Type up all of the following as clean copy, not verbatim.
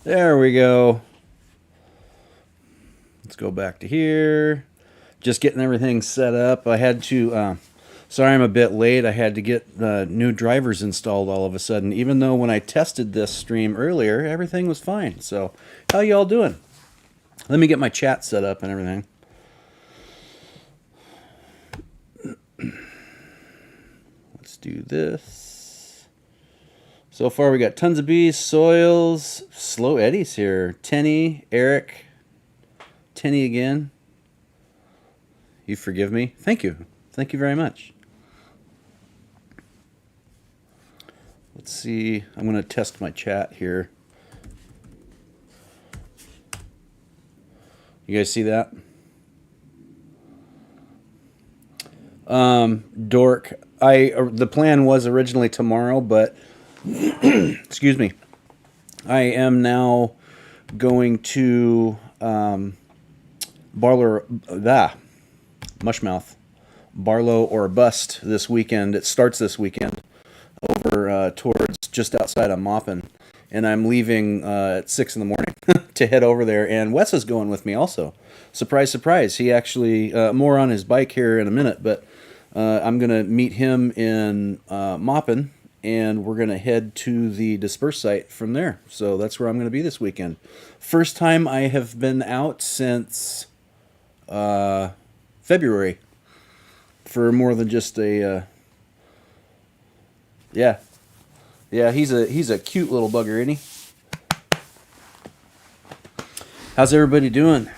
There we go. Let's go back to here. Just getting everything set up. I had to. Sorry, I'm a bit late. I had to get new drivers installed all of a sudden. Even though when I tested this stream earlier, everything was fine. So, how y'all doing? Let me get my chat set up and everything. Let's do this. So far, we got tons of bees, soils, slow eddies here. Tenny, Eric, Tenny again. You forgive me? Thank you. Thank you very much. Let's see. I'm going to test my chat here. You guys see that? Dork. The plan was originally tomorrow, but excuse me. I am now going to Mushmouth, Barlow or Bust this weekend. It starts this weekend over towards just outside of Maupin, and I'm leaving at 6 in the morning to head over there. And Wes is going with me also. Surprise, surprise. He actually more on his bike here in a minute, but I'm gonna meet him in Maupin, and we're gonna head to the disperse site from there. So that's where I'm gonna be this weekend. First time I have been out since February for more than just a yeah. He's a cute little bugger, isn't he? How's everybody doing?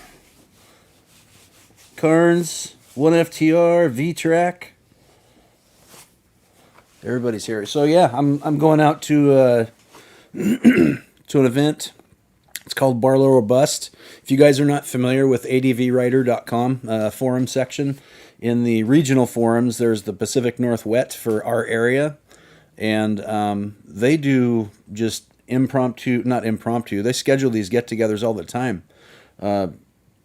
Carnes, 1FTR, V-Track. Everybody's here. So yeah, I'm going out to to an event. It's called Barlow or Bust. If you guys are not familiar with advrider.com forum section, in the regional forums, there's the Pacific Northwest for our area, and they do just not impromptu. They schedule these get-togethers all the time.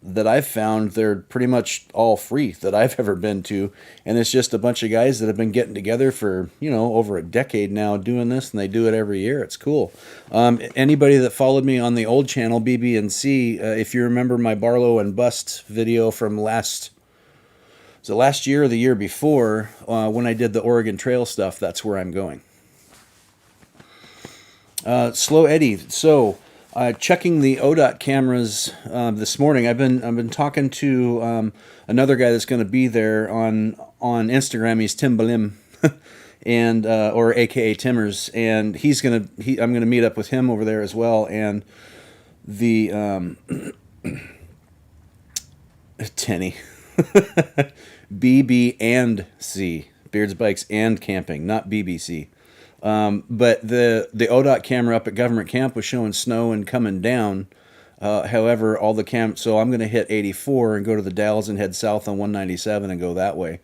That I've found, they're pretty much all free that I've ever been to, and it's just a bunch of guys that have been getting together for over a decade now doing this, and they do it every year. It's cool. Anybody that followed me on the old channel BB&C, if you remember my Barlow and Bust video from last year or the year before, when I did the Oregon Trail stuff, that's where I'm going. Slow Eddie. So. Checking the ODOT cameras this morning. I've been talking to another guy that's going to be there on Instagram. He's Tim Balim, and or AKA Timmers, and I'm gonna meet up with him over there as well. And the Tenny, BB and C, Beards Bikes and Camping, not BBC. But the ODOT camera up at Government Camp was showing snow and coming down. However, so I'm going to hit 84 and go to the Dalles and head south on 197 and go that way.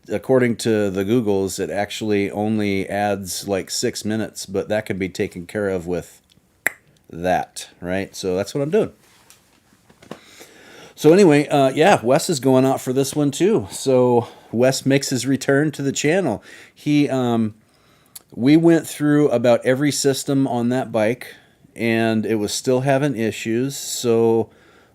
According to the Googles, it actually only adds like 6 minutes, but that can be taken care of with that, right? So that's what I'm doing. So anyway, Wes is going out for this one too. So Wes makes his return to the channel. We went through about every system on that bike, and it was still having issues. So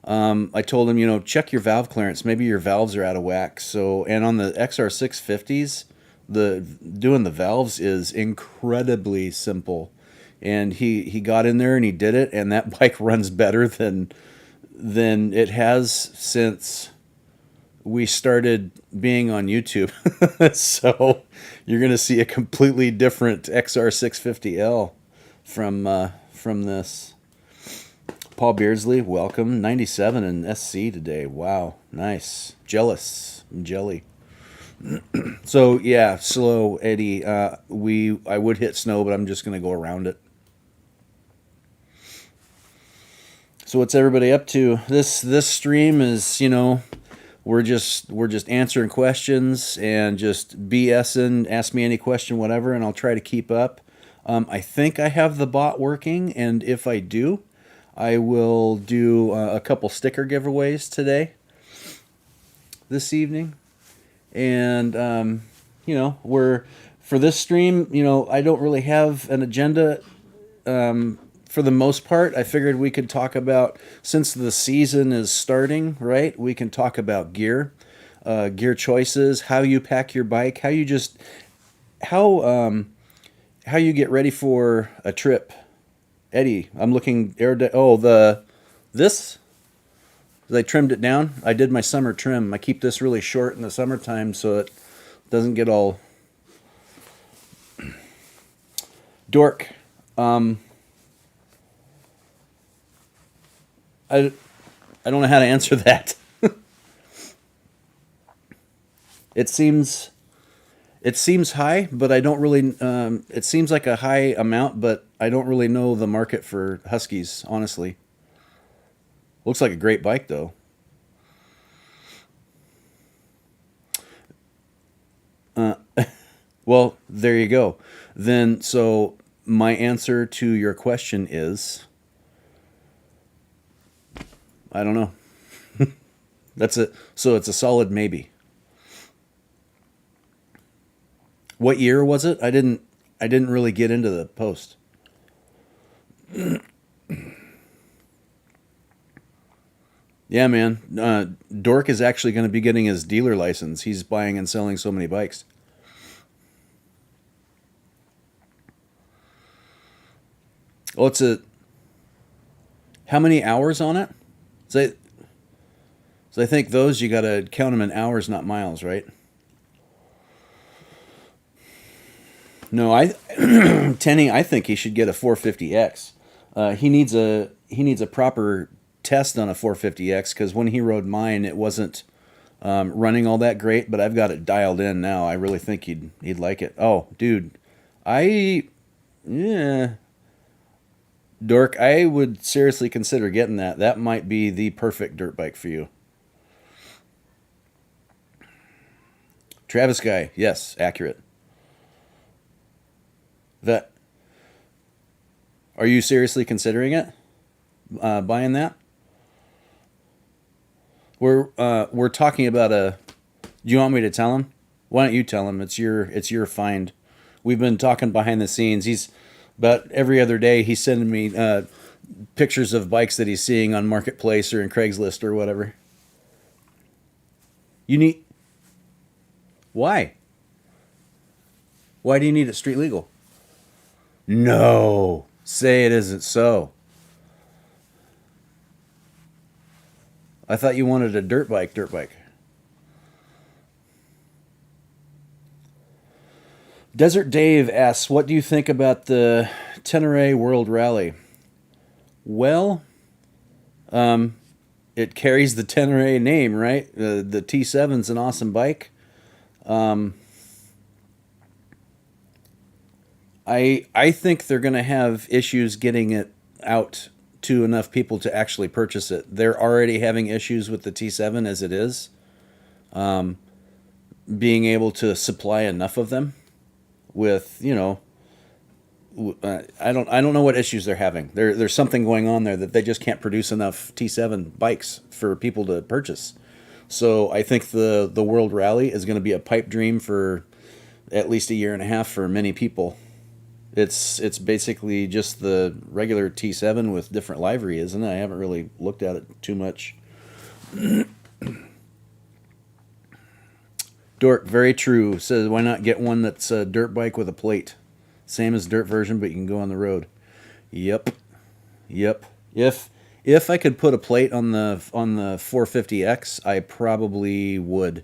I told him, check your valve clearance. Maybe your valves are out of whack. And on the XR650s, doing the valves is incredibly simple. And he got in there and he did it, and that bike runs better than it has since we started being on YouTube. So you're going to see a completely different XR650L from this. Paul Beardsley, welcome. 97 in SC today. Wow, nice. Jealous. I'm jelly. So yeah, Slow Eddie. I would hit snow, but I'm just going to go around it. So what's everybody up to? This stream is, we're just answering questions and just BSing. Ask me any question, whatever, and I'll try to keep up. I think I have the bot working, and if I do, I will do a couple sticker giveaways this evening. And for this stream, I don't really have an agenda for the most part, I figured we could talk about, since the season is starting, right? We can talk about gear, gear choices, how you pack your bike, how how you get ready for a trip. Eddie, I'm looking oh, the this I trimmed it down. I did my summer trim. I keep this really short in the summertime so it doesn't get all dork. I I don't know how to answer that. It seems it seems high, but I don't really. It seems like a high amount, but I don't really know the market for Huskies. Honestly, looks like a great bike though. Well, there you go. Then, so my answer to your question is I don't know. That's it. So it's a solid maybe. What year was it? I didn't really get into the post. Yeah, man. Dork is actually going to be getting his dealer license. He's buying and selling so many bikes. Oh, it's a how many hours on it? So, so I think those you got to count them in hours, not miles, right? No, I Tenny. I think he should get a 450X. He needs a proper test on a 450X because when he rode mine, it wasn't running all that great. But I've got it dialed in now. I really think he'd like it. Oh, dude, I yeah, Dork. I would seriously consider getting that. That might be the perfect dirt bike for you. Travis guy, yes, accurate. That are you seriously considering it? Buying that? We're talking about a. Do you want me to tell him? Why don't you tell him? It's your find. We've been talking behind the scenes. He's about every other day he's sending me pictures of bikes that he's seeing on Marketplace or in Craigslist or whatever. You need why? Why do you need it street legal? No, say it isn't so. I thought you wanted a dirt bike. Dirt bike. Desert Dave asks, "What do you think about the Tenere World Rally?" Well, it carries the Tenere name, right? The T7's an awesome bike. I think they're going to have issues getting it out to enough people to actually purchase it. They're already having issues with the T7 as it is, being able to supply enough of them with, I don't know what issues they're having. There's something going on there that they just can't produce enough T7 bikes for people to purchase. So I think the World Rally is going to be a pipe dream for at least a year and a half for many people. It's basically just the regular T7 with different livery, isn't it? I haven't really looked at it too much. Dork, very true. Says why not get one that's a dirt bike with a plate, same as dirt version, but you can go on the road. Yep, yep. If I could put a plate on the 450X, I probably would.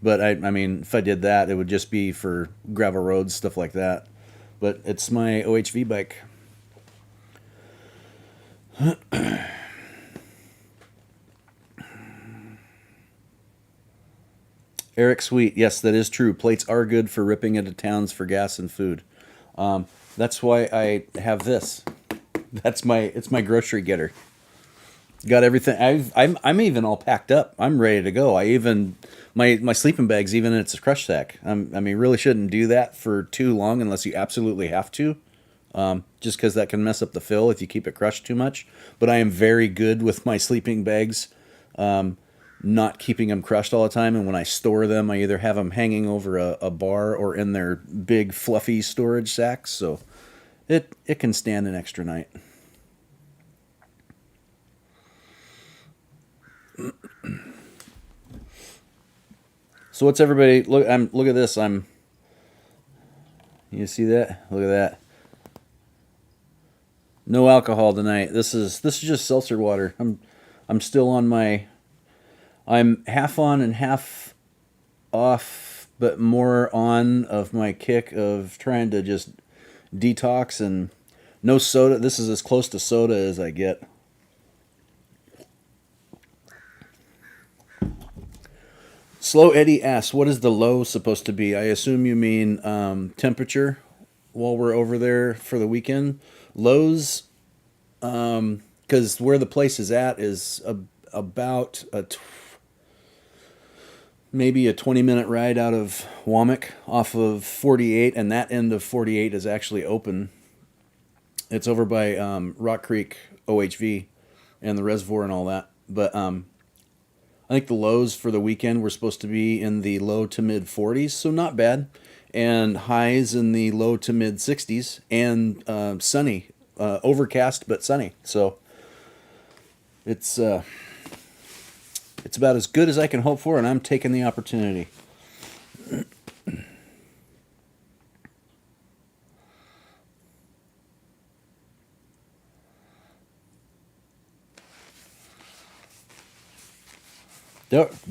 But I mean, if I did that, it would just be for gravel roads, stuff like that. But it's my OHV bike. Eric Sweet, yes, that is true. Plates are good for ripping into towns for gas and food. That's why I have this. It's my grocery getter. Got everything. I'm even all packed up. I'm ready to go. I even my sleeping bag's even in its crush sack. I mean, really shouldn't do that for too long unless you absolutely have to. Just because that can mess up the fill if you keep it crushed too much. But I am very good with my sleeping bags, not keeping them crushed all the time. And when I store them, I either have them hanging over a bar or in their big fluffy storage sacks. So It can stand an extra night. So what's everybody look? Look at this. You see that? Look at that. No alcohol tonight. This is just seltzer water. I'm still on my. I'm half on and half off, but more on of my kick of trying to just detox and no soda. This is as close to soda as I get. Slow Eddie asks, "What is the low supposed to be?" I assume you mean temperature while we're over there for the weekend. Lows, because where the place is at is about maybe a 20-minute ride out of Womack off of 48, and that end of 48 is actually open. It's over by Rock Creek OHV and the reservoir and all that. But I think the lows for the weekend were supposed to be in the low to mid 40s, so not bad, and highs in the low to mid 60s, and sunny, overcast but sunny. So it's it's about as good as I can hope for, and I'm taking the opportunity.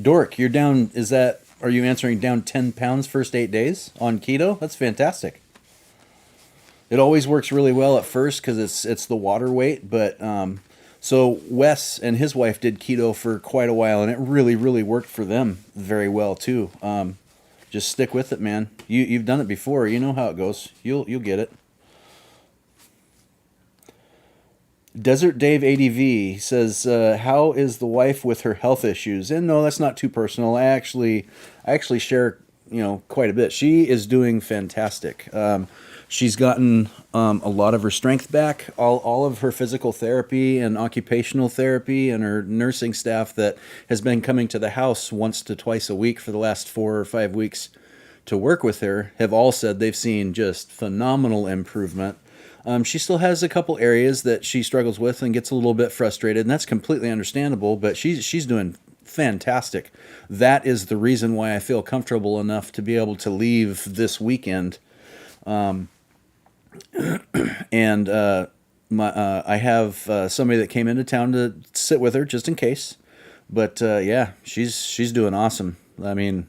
Dork, you're down. Is that? Are you answering down 10 pounds first 8 days on keto? That's fantastic. It always works really well at first because it's the water weight. But so Wes and his wife did keto for quite a while, and it really worked for them very well too. Just stick with it, man. You've done it before. You know how it goes. You'll get it. Desert Dave ADV says, "How is the wife with her health issues?" And no, that's not too personal. I actually share, quite a bit. She is doing fantastic. She's gotten a lot of her strength back. All of her physical therapy and occupational therapy, and her nursing staff that has been coming to the house once to twice a week for the last 4 or 5 weeks to work with her, have all said they've seen just phenomenal improvement. She still has a couple areas that she struggles with and gets a little bit frustrated, and that's completely understandable. But she's doing fantastic. That is the reason why I feel comfortable enough to be able to leave this weekend. And I have somebody that came into town to sit with her just in case. But yeah, she's doing awesome. I mean,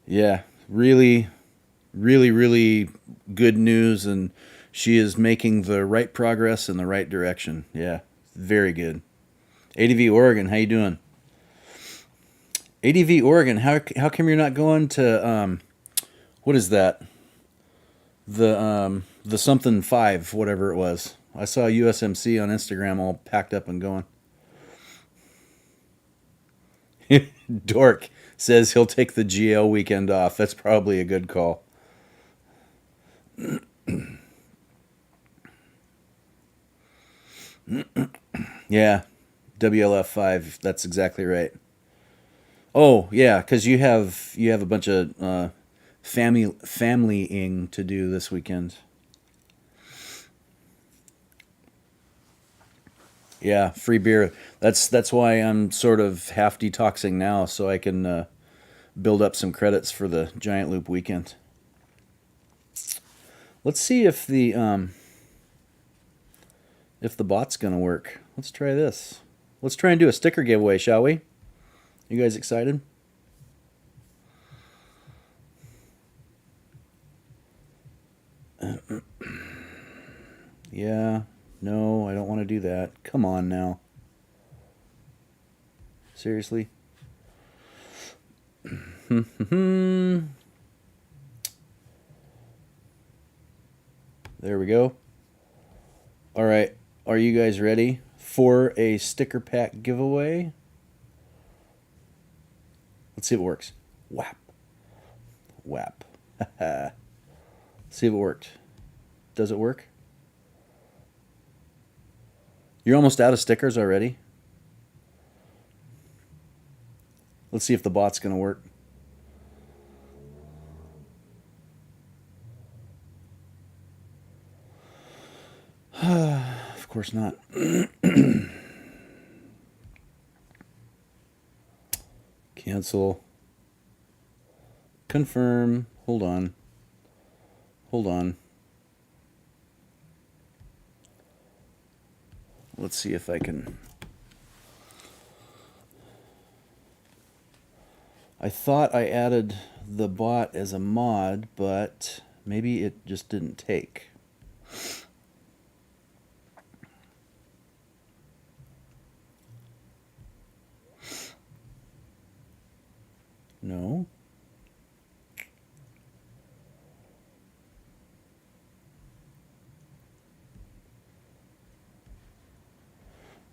yeah, really good news, and she is making the right progress in the right direction. Yeah, very good. ADV Oregon, how you doing? ADV Oregon, how come you're not going to what is that? The something 5, whatever it was. I saw USMC on Instagram all packed up and going. Dork says he'll take the GL weekend off. That's probably a good call. Yeah, WLF 5. That's exactly right. Oh yeah, because you have a bunch of familying to do this weekend. Yeah, free beer. That's why I'm sort of half detoxing now, so I can build up some credits for the Giant Loop weekend. Let's see if the bot's gonna work. Let's try this. Let's try and do a sticker giveaway, shall we? You guys excited? Yeah. No, I don't want to do that. Come on now. Seriously? There we go. All right. Are you guys ready for a sticker pack giveaway? Let's see if it works. Whap. Whap. See if it worked. Does it work? You're almost out of stickers already. Let's see if the bot's going to work. course not. Cancel. Confirm. Hold on. Hold on. Let's see if I can. I thought I added the bot as a mod, but maybe it just didn't take. No.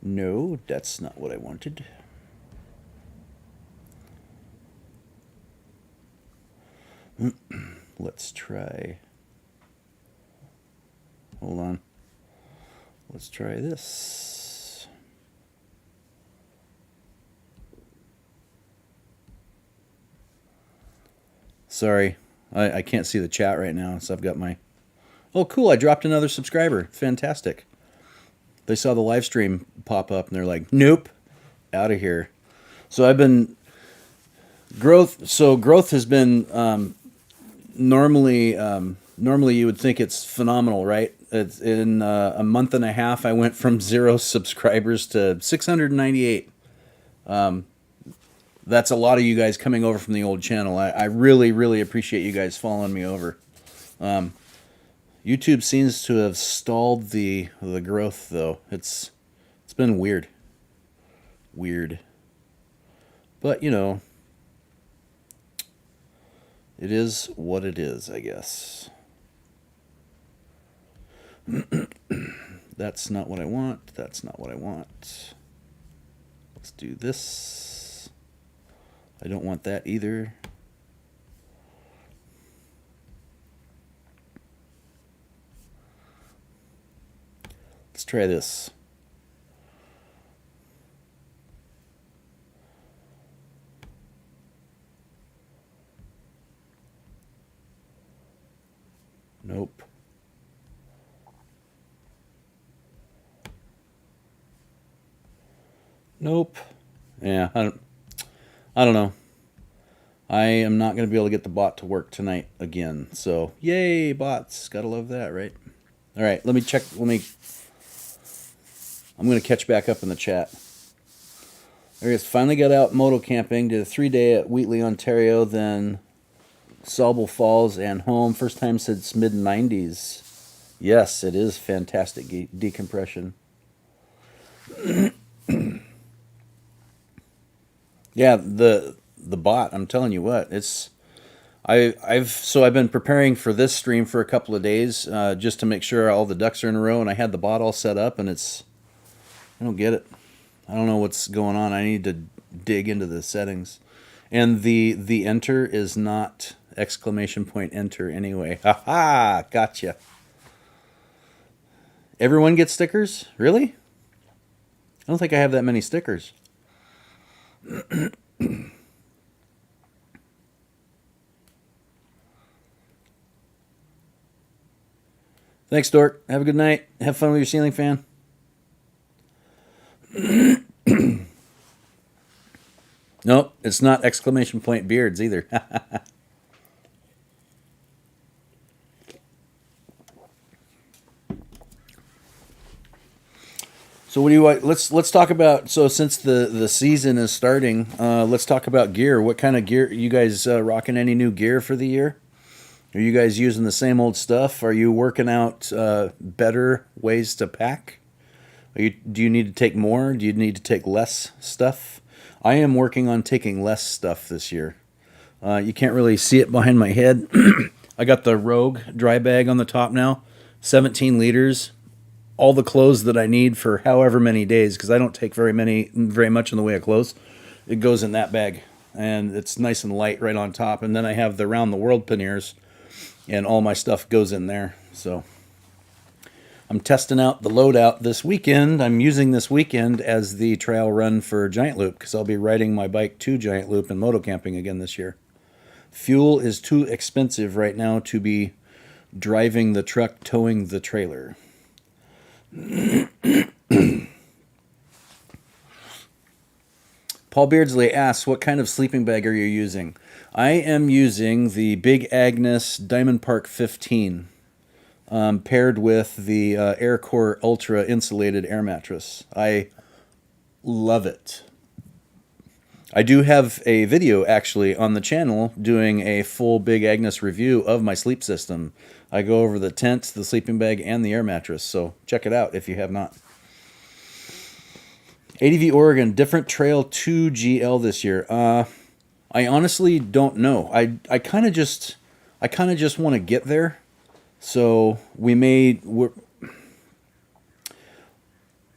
No, that's not what I wanted. Let's try. Hold on. Let's try this. Sorry, I can't see the chat right now, so I've got my... Oh, cool, I dropped another subscriber. Fantastic. They saw the live stream pop up, and they're like, nope, out of here. So I've been... Growth has been... Normally you would think it's phenomenal, right? It's in a month and a half, I went from 0 subscribers to 698. That's a lot of you guys coming over from the old channel. I really, really appreciate you guys following me over. YouTube seems to have stalled the growth, though. It's been weird. But, you know, it is what it is, I guess. That's not what I want. That's not what I want. Let's do this. I don't want that either. Let's try this. Nope. Nope. Yeah, I don't know. I am not going to be able to get the bot to work tonight again. So, yay, bots. Gotta love that, right? All right, let me check. I'm going to catch back up in the chat. There he is. Finally got out moto camping. Did a 3-day at Wheatley, Ontario, then Sauble Falls and home. First time since mid-90s. Yes, it is fantastic decompression. Yeah, the bot, I'm telling you what, it's I've been preparing for this stream for a couple of days just to make sure all the ducks are in a row, and I had the bot all set up, and I don't get it. I don't know what's going on. I need to dig into the settings. And the enter is not exclamation point enter anyway. Ha ha, gotcha. Everyone gets stickers? Really? I don't think I have that many stickers. Thanks, Dork. Have a good night. Have fun with your ceiling fan. Nope, it's not exclamation point beards either. So what do you want? Let's talk about, so since the season is starting, let's talk about gear. What kind of gear you guys rocking? Any new gear for the year? Are you guys using the same old stuff? Are you working out better ways to pack? Do you need to take more? Do you need to take less stuff? I am working on taking less stuff this year. You can't really see it behind my head. I got the Rogue dry bag on the top now, 17 liters. All the clothes that I need for however many days, because I don't take very much in the way of clothes. It goes in that bag, and it's nice and light right on top. And then I have the Round the World panniers, and all my stuff goes in there. So I'm testing out the loadout this weekend. I'm using this weekend as the trial run for Giant Loop, because I'll be riding my bike to Giant Loop and moto camping again this year. Fuel is too expensive right now to be driving the truck towing the trailer. Paul Beardsley asks, what kind of sleeping bag are you using? I am using the Big Agnes Diamond Park 15, paired with the AirCore Ultra insulated air mattress. I love it. I do have a video actually on the channel doing a full Big Agnes review of my sleep system. I go over the tent, the sleeping bag, and the air mattress, so check it out if you have not. ADV Oregon, different Trail 2 GL this year. I honestly don't know. I kind of just want to get there. So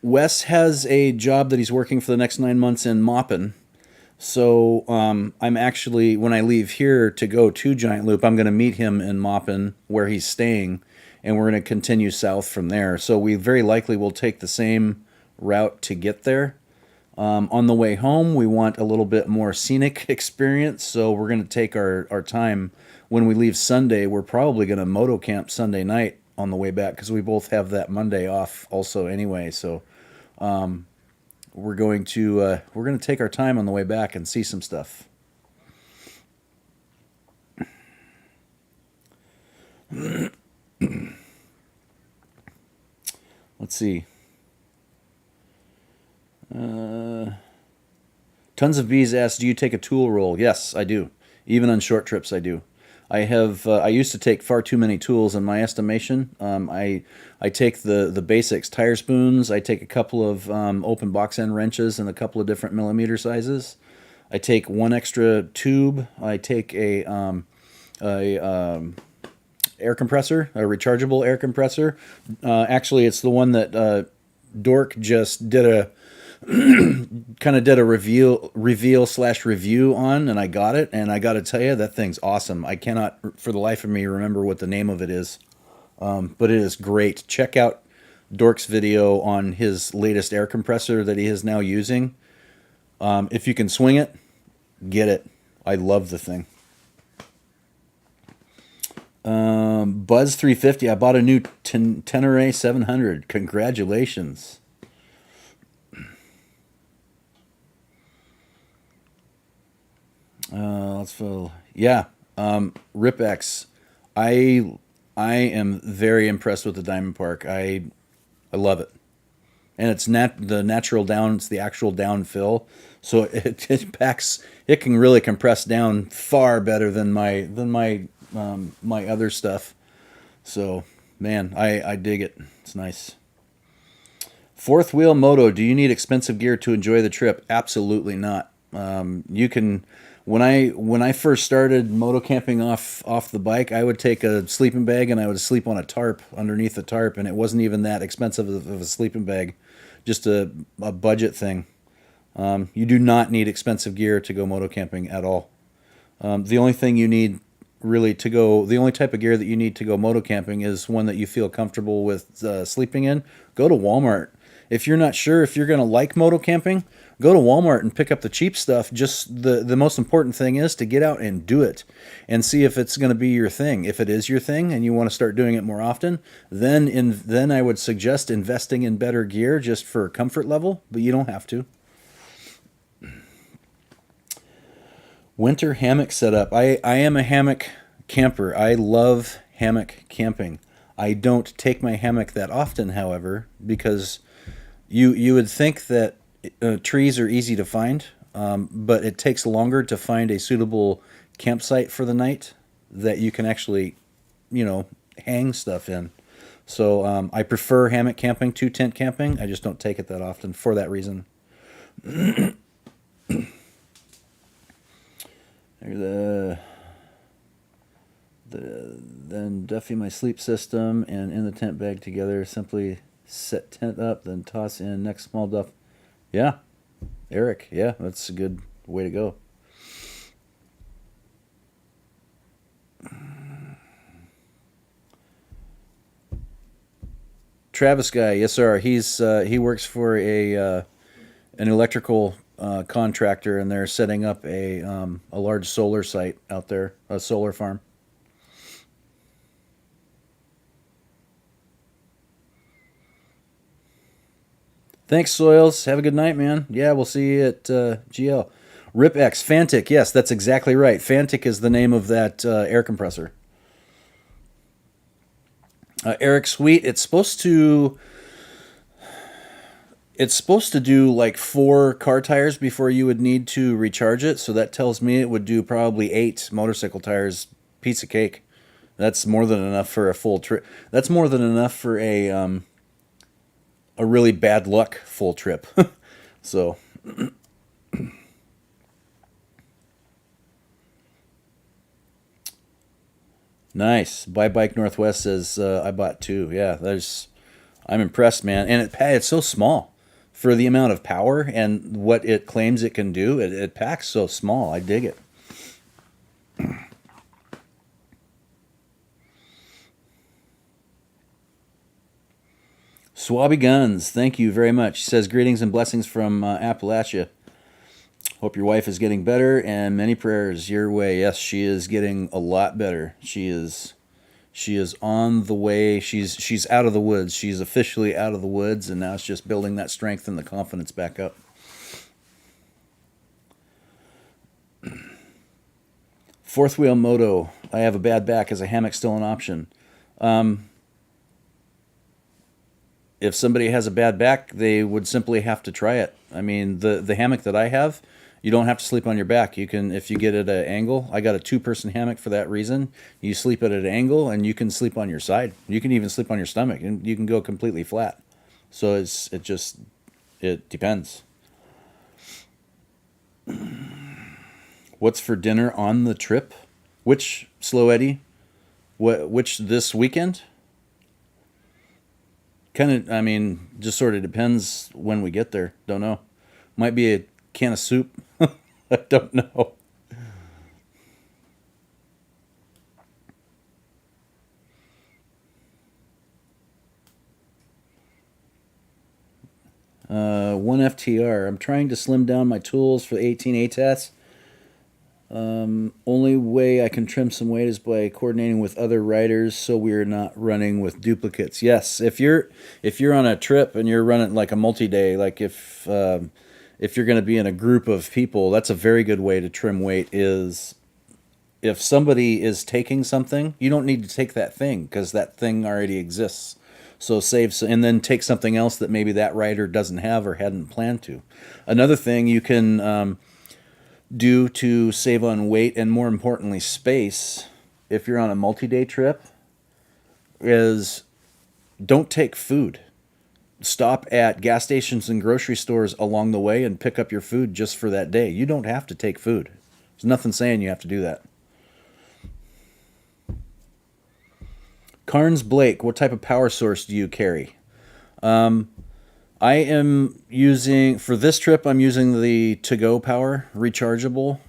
Wes has a job that he's working for the next 9 months in Maupin. So I'm actually, when I leave here to go to Giant Loop, I'm going to meet him in Maupin where he's staying, and we're going to continue south from there. So we very likely will take the same route to get there. On the way home, we want a little bit more scenic experience, so we're going to take our time. When we leave Sunday, we're probably going to moto camp Sunday night on the way back because we both have that Monday off also anyway. So we're going to take our time on the way back and see some stuff. Let's see. Tons of Bees asks, do you take a tool roll? Yes, I do. Even on short trips, I do. I used to take far too many tools in my estimation. I take the basics, tire spoons. I take a couple of open box end wrenches and a couple of different millimeter sizes. I take one extra tube. I take a air compressor, a rechargeable air compressor. Actually, it's the one that Dork just did a reveal/review on, and I got it, and I got to tell you, that thing's awesome. I cannot for the life of me remember what the name of it is, but it is great. Check out Dork's video on his latest air compressor that he is now using. If you can swing it, get it. I love the thing. Buzz 350, I bought a new Tenere 700. Congratulations. Let's fill. Yeah, Rip-X. I am very impressed with the Diamond Park. I love it, and it's the natural down. It's the actual down fill, so it packs. It can really compress down far better than my my other stuff. So man, I dig it. It's nice. Fourth wheel moto. Do you need expensive gear to enjoy the trip? Absolutely not. You can. When I first started moto camping off the bike, I would take a sleeping bag and I would sleep on a tarp underneath the tarp, and it wasn't even that expensive of a sleeping bag, just a budget thing. You do not need expensive gear to go moto camping at all. The only thing you need really to go, the only type of gear that you need to go moto camping is one that you feel comfortable with sleeping in. Go to Walmart. If you're not sure if you're going to like moto camping, go to Walmart and pick up the cheap stuff. Just the most important thing is to get out and do it and see if it's going to be your thing. If it is your thing and you want to start doing it more often, then I would suggest investing in better gear just for comfort level, but you don't have to. Winter hammock setup. I am a hammock camper. I love hammock camping. I don't take my hammock that often, however, because you would think that trees are easy to find, but it takes longer to find a suitable campsite for the night that you can actually, hang stuff in. So I prefer hammock camping to tent camping. I just don't take it that often for that reason. Then Duffy my sleep system and in the tent bag together. Simply set tent up, then toss in next small duff. Yeah, Eric. Yeah, that's a good way to go. Travis guy, yes sir. He works for an electrical contractor, and they're setting up a large solar site out there, a solar farm. Thanks, Soils. Have a good night, man. Yeah, we'll see you at GL. RipX, Fantic. Yes, that's exactly right. Fantic is the name of that air compressor. Eric Sweet, it's supposed to do like 4 car tires before you would need to recharge it. So that tells me it would do probably 8 motorcycle tires. Piece of cake. That's more than enough for a full trip. That's more than enough for a really bad luck full trip. So nice. Buy Bike Northwest says I bought 2. Yeah, there's. I'm impressed, man. And it's so small for the amount of power and what it claims it can do. It packs so small. I dig it. Swabby Guns, thank you very much. He says greetings and blessings from Appalachia. Hope your wife is getting better and many prayers your way. Yes, she is getting a lot better. She is on the way. She's out of the woods. She's officially out of the woods, and now it's just building that strength and the confidence back up. Fourth wheel moto. I have a bad back. Is a hammock still an option? Um, if somebody has a bad back, they would simply have to try it. I mean, the hammock that I have, you don't have to sleep on your back. You can, if you get at an angle. I got a 2-person hammock for that reason. You sleep at an angle, and you can sleep on your side. You can even sleep on your stomach, and you can go completely flat. So it depends. What's for dinner on the trip? Which Slow Eddie? Which this weekend? Kind of. I mean, just sort of depends when we get there. Don't know. Might be a can of soup. I don't know. One FTR. I'm trying to slim down my tools for the 18 ATATs. Only way I can trim some weight is by coordinating with other riders, so we're not running with duplicates. Yes, if you're on a trip and you're running like a multi-day, like if you're going to be in a group of people, that's a very good way to trim weight. Is if somebody is taking something, you don't need to take that thing because that thing already exists. So and then take something else that maybe that rider doesn't have or hadn't planned to. Another thing you can do to save on weight and more importantly space, if you're on a multi-day trip, is don't take food. Stop at gas stations and grocery stores along the way and pick up your food just for that day. You don't have to take food. There's nothing saying you have to do that. Carnes Blake, what type of power source do you carry? I am using, for this trip, I'm using the To Go Power rechargeable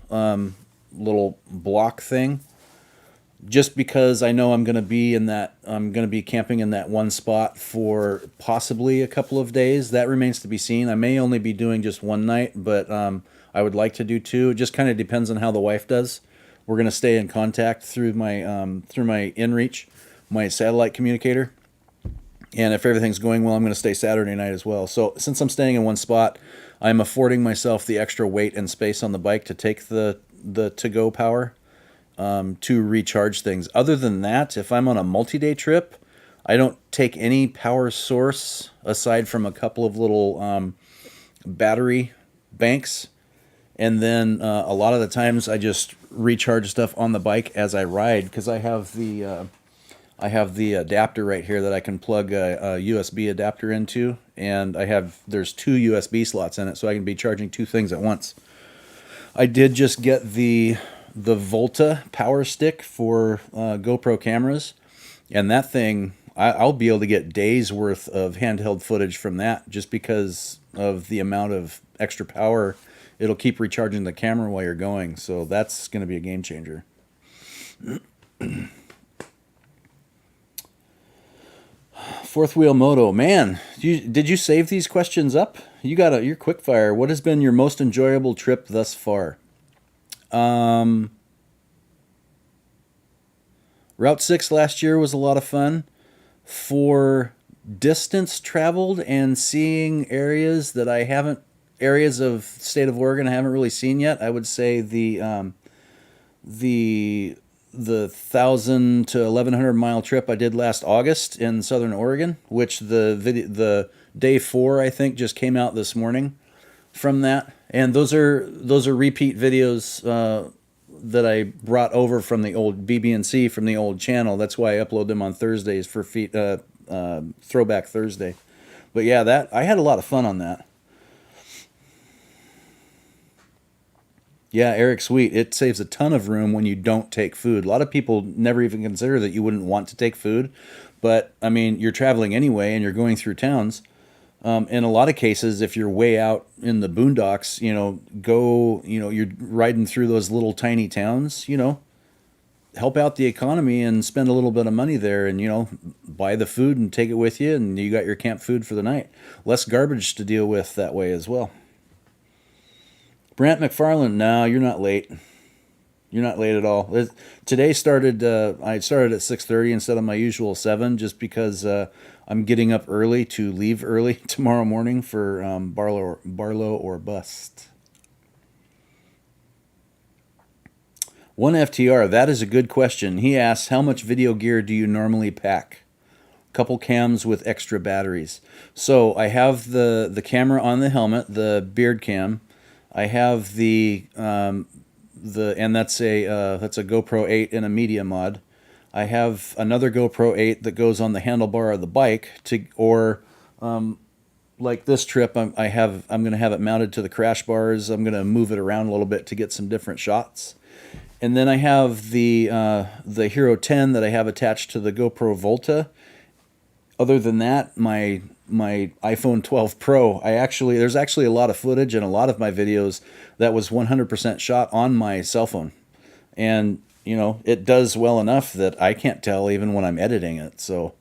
little block thing. Just because I know I'm going to be camping in that one spot for possibly a couple of days. That remains to be seen. I may only be doing just one night, but I would like to do 2. It just kind of depends on how the wife does. We're going to stay in contact through my InReach, my satellite communicator. And if everything's going well, I'm going to stay Saturday night as well. So since I'm staying in one spot, I'm affording myself the extra weight and space on the bike to take the To Go Power to recharge things. Other than that, if I'm on a multi-day trip, I don't take any power source aside from a couple of little battery banks. And then a lot of the times I just recharge stuff on the bike as I ride because I have the adapter right here that I can plug a USB adapter into, and there's 2 USB slots in it, so I can be charging 2 things at once. I did just get the Volta power stick for GoPro cameras, and that thing I'll be able to get days worth of handheld footage from that just because of the amount of extra power. It'll keep recharging the camera while you're going, so that's going to be a game changer. Fourth wheel moto, man. Did you save these questions up? You're quick fire. What has been your most enjoyable trip thus far? Um, Route 6 last year was a lot of fun. For distance traveled and seeing areas that I haven't, areas of state of Oregon I haven't really seen yet, I would say the the 1,000 to 1,100 mile trip I did last August in Southern Oregon, which the day 4 I think just came out this morning from that, and those are repeat videos that I brought over from the old BB&C from the old channel. That's why I upload them on Thursdays for Throwback Thursday. But yeah, that I had a lot of fun on that. Yeah, Eric Sweet. It saves a ton of room when you don't take food. A lot of people never even consider that you wouldn't want to take food, but I mean, you're traveling anyway, and you're going through towns. In a lot of cases, if you're way out in the boondocks, you're riding through those little tiny towns, help out the economy and spend a little bit of money there and, buy the food and take it with you, and you got your camp food for the night. Less garbage to deal with that way as well. Brant McFarland, no, you're not late. You're not late at all. Today started. I started at 6:30 instead of my usual 7, just because I'm getting up early to leave early tomorrow morning for Barlow or bust. One FTR. That is a good question. He asks, how much video gear do you normally pack? Couple cams with extra batteries. So I have the camera on the helmet, the beard cam. I have and that's a GoPro 8 in a media mod. I have another GoPro 8 that goes on the handlebar of the bike like this trip. I'm going to have it mounted to the crash bars. I'm going to move it around a little bit to get some different shots. And then I have the Hero 10 that I have attached to the GoPro Volta. Other than that, my iPhone 12 Pro, there's actually a lot of footage and a lot of my videos that was 100% shot on my cell phone. And, it does well enough that I can't tell even when I'm editing it. So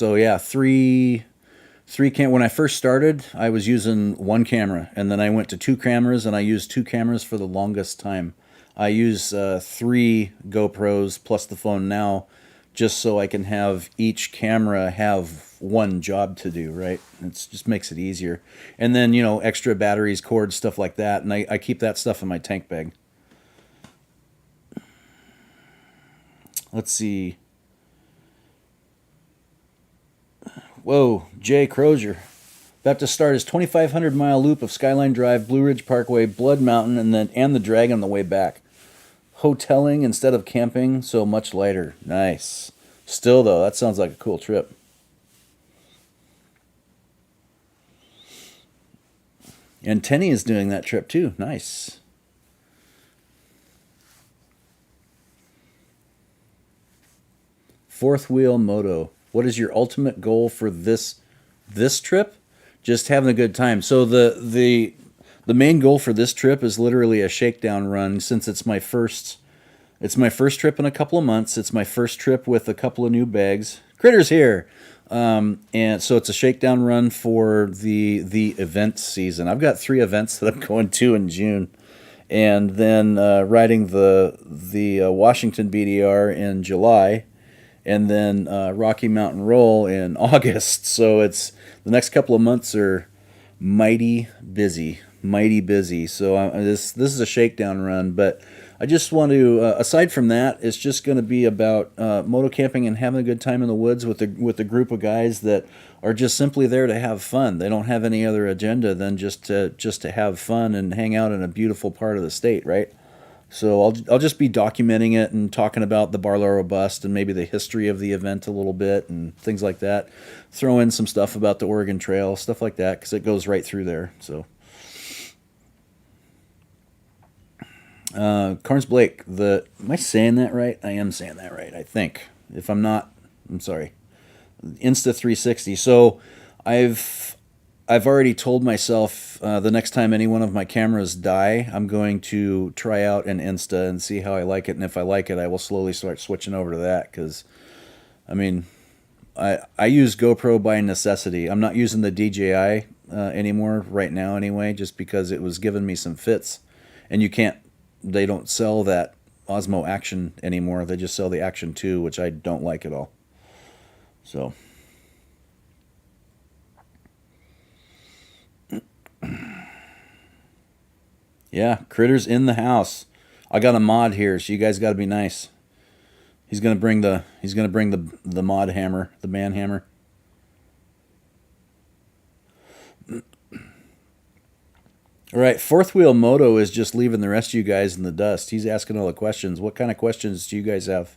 yeah, when I first started, I was using one camera, and then I went to two cameras, and I used two cameras for the longest time. I use 3 GoPros plus the phone now, just so I can have each camera have one job to do, right? It just makes it easier. And then, extra batteries, cords, stuff like that. And I keep that stuff in my tank bag. Let's see. Whoa, Jay Crozier. About to start his 2,500-mile loop of Skyline Drive, Blue Ridge Parkway, Blood Mountain, and the Dragon on the way back. Hoteling instead of camping, so much lighter. Nice. Still, though, that sounds like a cool trip. And Tenny is doing that trip, too. Nice. Fourth Wheel Moto. What is your ultimate goal for this trip? Just having a good time. So the main goal for this trip is literally a shakedown run, since it's my first trip in a couple of months. It's my first trip with a couple of new bags. Critter's here. And so it's a shakedown run for the event season. I've got 3 events that I'm going to in June, and then riding the Washington BDR in July, and then Rocky Mountain Roll in August. So it's the next couple of months are mighty busy. So this is a shakedown run, but I just want to, aside from that, it's just going to be about moto camping and having a good time in the woods with a group of guys that are just simply there to have fun. They don't have any other agenda than just to have fun and hang out in a beautiful part of the state, right? So I'll just be documenting it and talking about the Barlow Bust and maybe the history of the event a little bit and things like that. Throw in some stuff about the Oregon Trail, stuff like that, because it goes right through there. So. Carnes Blake, am I saying that right? I am saying that right, I think. If I'm not, I'm sorry. Insta360. So I've already told myself the next time any one of my cameras die, I'm going to try out an Insta and see how I like it. And if I like it, I will slowly start switching over to that, because, I mean, I use GoPro by necessity. I'm not using the DJI anymore right now anyway, just because it was giving me some fits. And they don't sell that Osmo Action anymore. They just sell the Action 2, which I don't like at all. So yeah, Critter's in the house. I got a mod here, so you guys got to be nice. He's gonna bring the mod hammer, the man hammer. All right, fourth wheel moto is just leaving the rest of you guys in the dust. He's asking all the questions. What kind of questions do you guys have?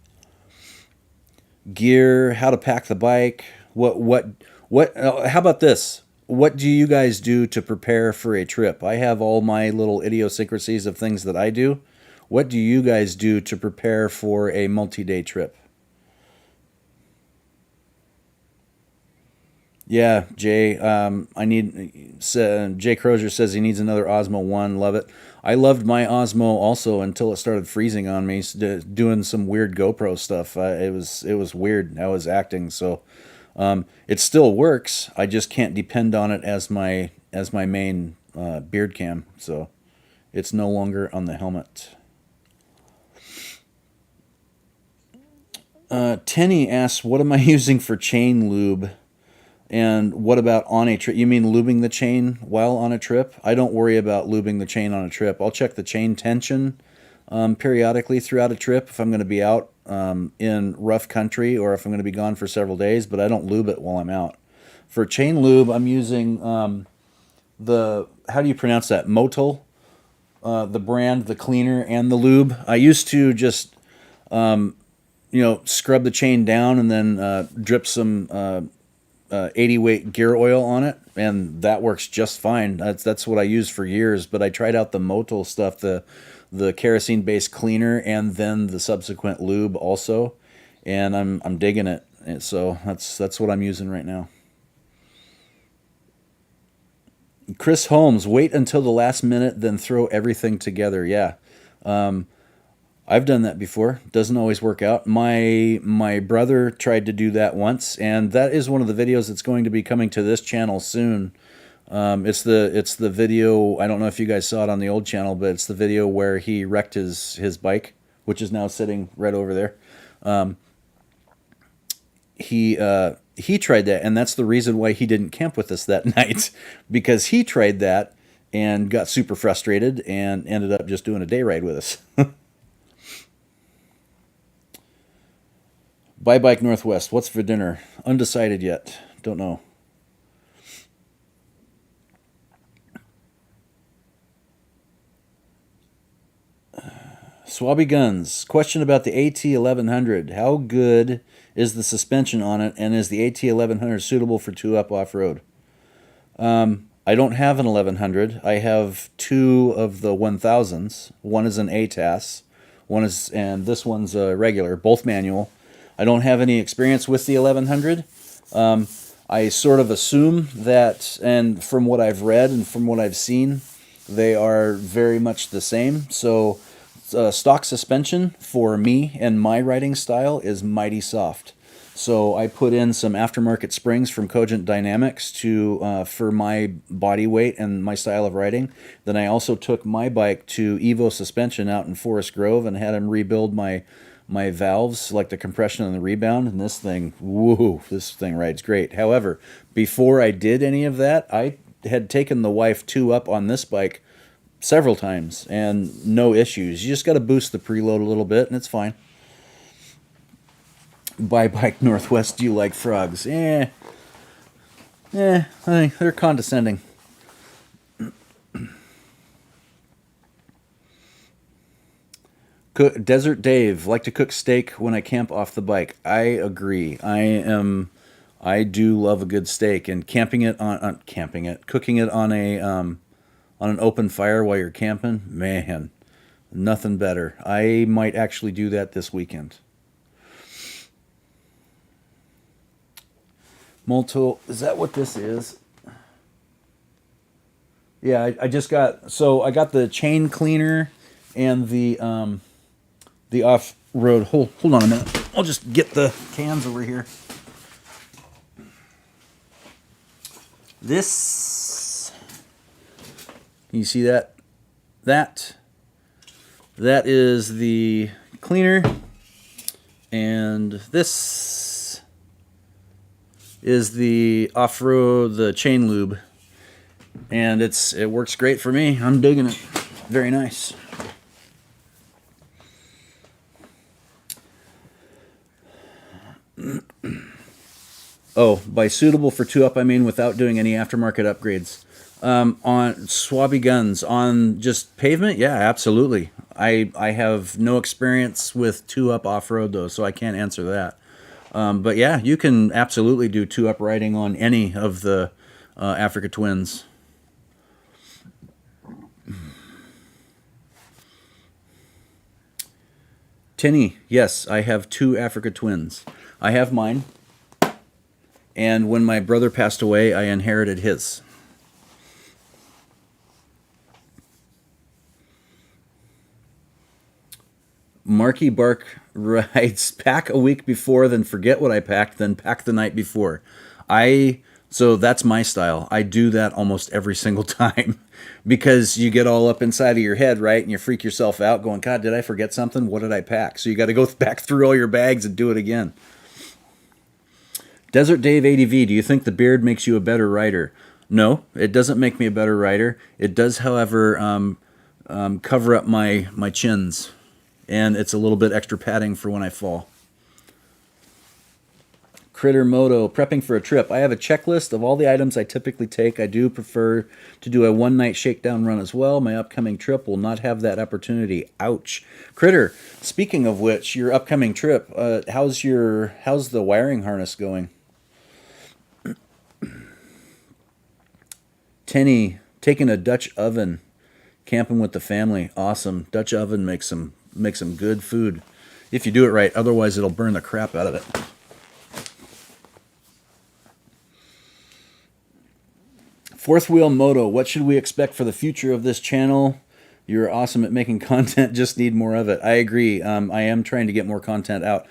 Gear, how to pack the bike. What? How about this? What do you guys do to prepare for a trip? I have all my little idiosyncrasies of things that I do. What do you guys do to prepare for a multi-day trip? Yeah, Jay. Jay Crozier says he needs another Osmo One. Love it. I loved my Osmo also until it started freezing on me, doing some weird GoPro stuff. It was weird. I was acting, so it still works. I just can't depend on it as my main beard cam. So it's no longer on the helmet. Tenny asks, "What am I using for chain lube?" And what about on a trip? You mean lubing the chain while on a trip? I don't worry about lubing the chain on a trip. I'll check the chain tension periodically throughout a trip if I'm going to be out in rough country or if I'm going to be gone for several days, but I don't lube it while I'm out. For chain lube, I'm using how do you pronounce that? Motul, the brand, the cleaner, and the lube. I used to just scrub the chain down and then drip some 80 weight gear oil on it, and that works just fine. That's what I used for years. But I tried out the Motul stuff, the kerosene based cleaner, and then the subsequent lube also, and I'm digging it. And so that's what I'm using right now. Chris Holmes, wait until the last minute, then throw everything together. Yeah. I've done that before. Doesn't always work out. My brother tried to do that once, and that is one of the videos that's going to be coming to this channel soon. It's the video. I don't know if you guys saw it on the old channel, but it's the video where he wrecked his bike, which is now sitting right over there. He tried that, and that's the reason why he didn't camp with us that night, because he tried that and got super frustrated and ended up just doing a day ride with us. Buy Bike Northwest. What's for dinner? Undecided yet. Don't know. Swabby Guns. Question about the AT1100. How good is the suspension on it, and is the AT1100 suitable for 2-up off-road? I don't have an 1100. I have two of the 1000s. One is an ATAS. And this one's a regular, both manual. I don't have any experience with the 1100. I sort of assume that, and from what I've read and from what I've seen, they are very much the same. So stock suspension for me and my riding style is mighty soft. So I put in some aftermarket springs from Cogent Dynamics for my body weight and my style of riding. Then I also took my bike to Evo Suspension out in Forest Grove and had them rebuild my valves, like the compression and the rebound, and this thing rides great. However, before I did any of that, I had taken the wife 2-up on this bike several times and no issues. You just got to boost the preload a little bit and it's fine. Buy Bike Northwest, do you like frogs? I think they're condescending. Desert Dave, like to cook steak when I camp off the bike. I agree. I do love a good steak, and cooking it on an open fire while you're camping, man, nothing better. I might actually do that this weekend. Is that what this is? Yeah, I just got, so I got the chain cleaner and the off-road. Hold on a minute. I'll just get the cans over here. This, you see that? That is the cleaner, and this is the off-road, the chain lube, and it works great for me. I'm digging it. Very nice. Oh, by suitable for 2-up, I mean without doing any aftermarket upgrades. On swabby guns, on just pavement, yeah, absolutely. I have no experience with 2-up off-road, though, so I can't answer that. But yeah, you can absolutely do 2-up riding on any of the Africa Twins. Tinny, yes, I have 2 Africa Twins. I have mine, and when my brother passed away, I inherited his. Marky Bark writes, pack a week before, then forget what I packed, then pack the night before. So that's my style. I do that almost every single time because you get all up inside of your head, right? And you freak yourself out going, God, did I forget something? What did I pack? So you got to go back through all your bags and do it again. Desert Dave ADV, do you think the beard makes you a better rider? No, it doesn't make me a better rider. It does, however, cover up my chins, and it's a little bit extra padding for when I fall. Critter Moto, prepping for a trip. I have a checklist of all the items I typically take. I do prefer to do a one-night shakedown run as well. My upcoming trip will not have that opportunity. Ouch. Critter, speaking of which, your upcoming trip, how's the wiring harness going? Tenny, taking a Dutch oven, camping with the family. Awesome. Dutch oven makes some good food if you do it right. Otherwise, it'll burn the crap out of it. Fourth Wheel Moto, what should we expect for the future of this channel? You're awesome at making content, just need more of it. I agree. I am trying to get more content out.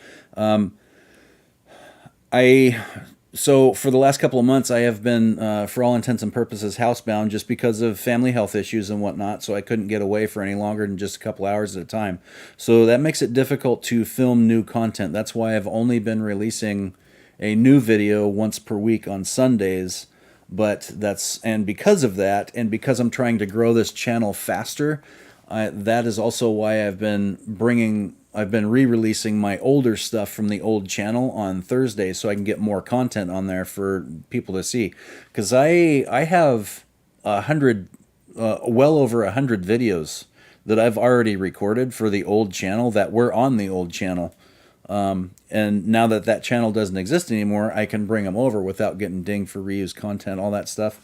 So for the last couple of months, I have been, for all intents and purposes, housebound just because of family health issues and whatnot. So I couldn't get away for any longer than just a couple hours at a time. So that makes it difficult to film new content. That's why I've only been releasing a new video once per week on Sundays. And because of that, and because I'm trying to grow this channel faster, that is also why I've been re-releasing my older stuff from the old channel on Thursday so I can get more content on there for people to see. Because I have well over 100 videos that I've already recorded for the old channel that were on the old channel. And now that channel doesn't exist anymore, I can bring them over without getting dinged for reused content, all that stuff.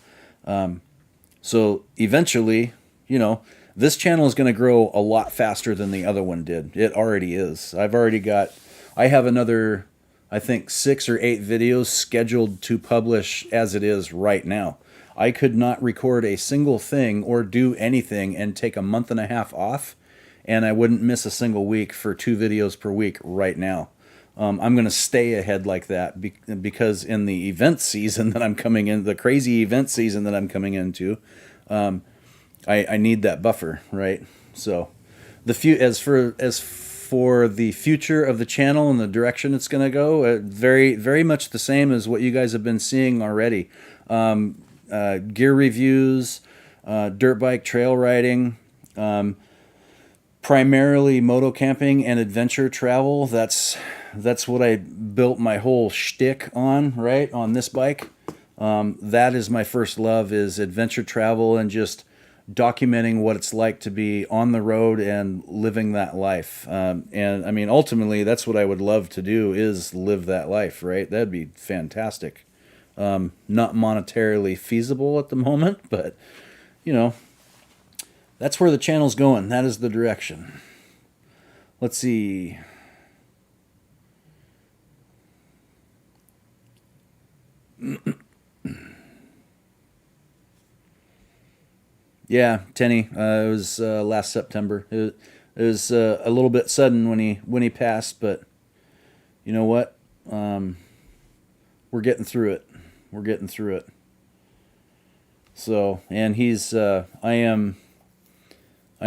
So eventually, this channel is going to grow a lot faster than the other one did. It already is. I have another, I think, 6 or 8 videos scheduled to publish as it is right now. I could not record a single thing or do anything and take a month and a half off, and I wouldn't miss a single week for 2 videos per week right now. I'm going to stay ahead like that because in the event season that I'm coming in, the crazy event season that I'm coming into, I need that buffer, right? So, as for the future of the channel and the direction it's going to go, very very much the same as what you guys have been seeing already. Gear reviews, dirt bike trail riding, primarily moto camping and adventure travel. That's what I built my whole shtick on, right? On this bike. That is my first love, is adventure travel and just documenting what it's like to be on the road and living that life. And I mean, ultimately, that's what I would love to do, is live that life, right? That'd be fantastic. Not monetarily feasible at the moment, but, that's where the channel's going. That is the direction. Let's see. Yeah, Tenny. It was last September. It was a little bit sudden when he passed, but you know what? We're getting through it. We're getting through it. So, and he's I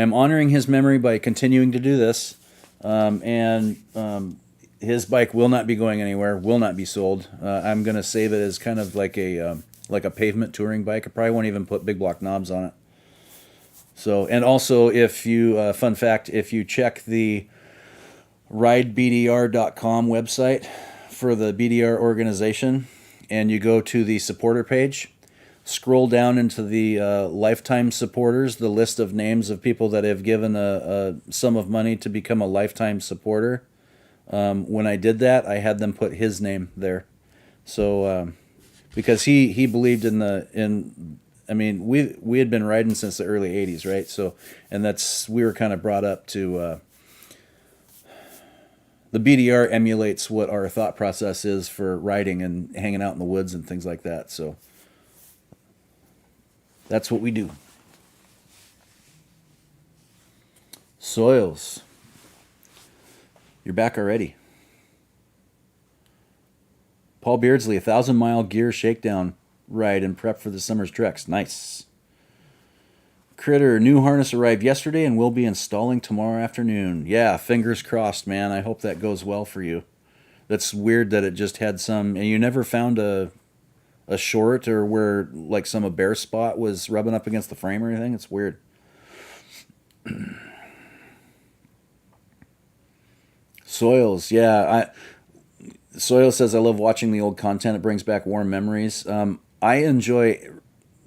am honoring his memory by continuing to do this, and his bike will not be going anywhere. Will not be sold. I'm gonna save it as kind of like a pavement touring bike. I probably won't even put big block knobs on it. So, and also, if you fun fact, if you check the ridebdr.com website for the BDR organization, and you go to the supporter page, scroll down into the lifetime supporters, the list of names of people that have given a sum of money to become a lifetime supporter. When I did that, I had them put his name there. So, because he believed I mean, we had been riding since the early '80s, right? So, and we were kind of brought up to the BDR emulates what our thought process is for riding and hanging out in the woods and things like that. So, that's what we do. Soils, you're back already. Paul Beardsley, 1,000-mile gear shakedown ride and prep for the summer's treks. Nice. Critter, new harness arrived yesterday and will be installing tomorrow afternoon. Yeah, fingers crossed, man. I hope that goes well for you. That's weird that it just had some, and you never found a short or where like some a bare spot was rubbing up against the frame or anything. It's weird. Soils, yeah. Soil says, I love watching the old content. It brings back warm memories. I enjoy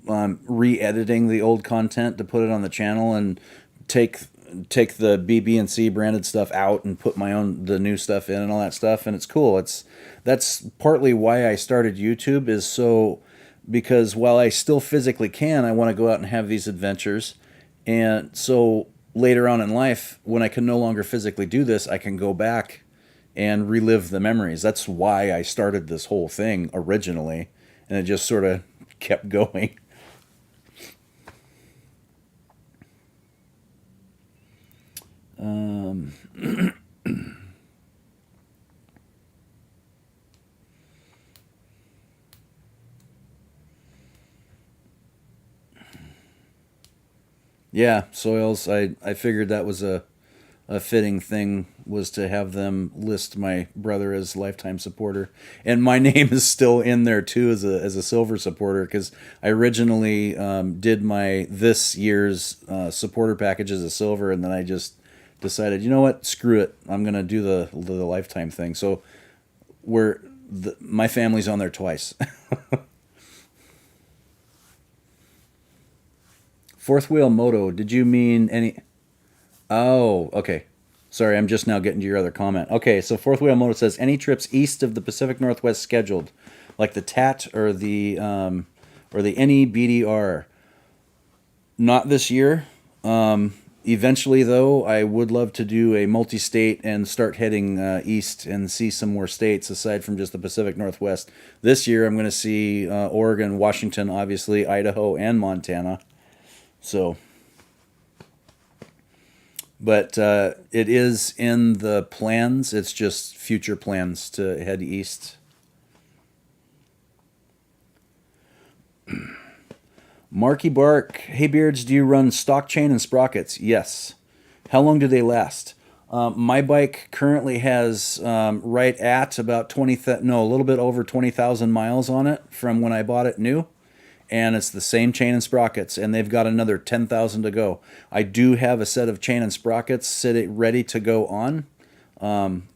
re-editing the old content to put it on the channel and take the BB and C branded stuff out and put the new stuff in and all that stuff. And it's cool. That's partly why I started YouTube, because while I still physically can, I want to go out and have these adventures. And so later on in life, when I can no longer physically do this, I can go back and relive the memories. That's why I started this whole thing originally, and it just sort of kept going. Yeah, Soils, I figured that was a fitting thing, was to have them list my brother as lifetime supporter, and my name is still in there too as a silver supporter, because I originally did this year's supporter package as a silver, and then I just decided, you know what, screw it, I'm gonna do the lifetime thing. So my family's on there twice. Fourth wheel moto, did you mean any? Oh, okay. Sorry, I'm just now getting to your other comment. Okay, so Fourth Wheel Moto says, any trips east of the Pacific Northwest scheduled, like the TAT or the NEBDR? Not this year. Eventually, though, I would love to do a multi-state and start heading east and see some more states aside from just the Pacific Northwest. This year, I'm going to see Oregon, Washington, obviously, Idaho, and Montana. So... But it is in the plans. It's just future plans to head east. Marky Bark. Hey, Beards, do you run stock chain and sprockets? Yes. How long do they last? My bike currently has right at about a little bit over 20,000 miles on it from when I bought it new. And it's the same chain and sprockets, and they've got another 10,000 to go. I do have a set of chain and sprockets sitting ready to go on,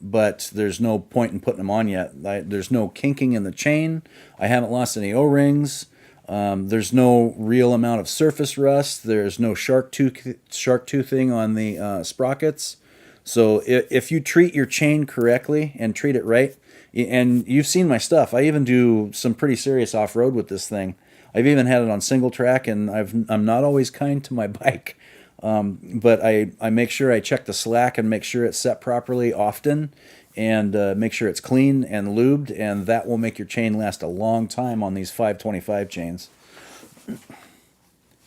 but there's no point in putting them on yet. There's no kinking in the chain. I haven't lost any O-rings. There's no real amount of surface rust. There's no shark toothing on the sprockets. So if you treat your chain correctly and treat it right, and you've seen my stuff, I even do some pretty serious off-road with this thing. I've even had it on single track, and I'm not always kind to my bike, but I make sure I check the slack and make sure it's set properly often, and make sure it's clean and lubed, and that will make your chain last a long time on these 525 chains.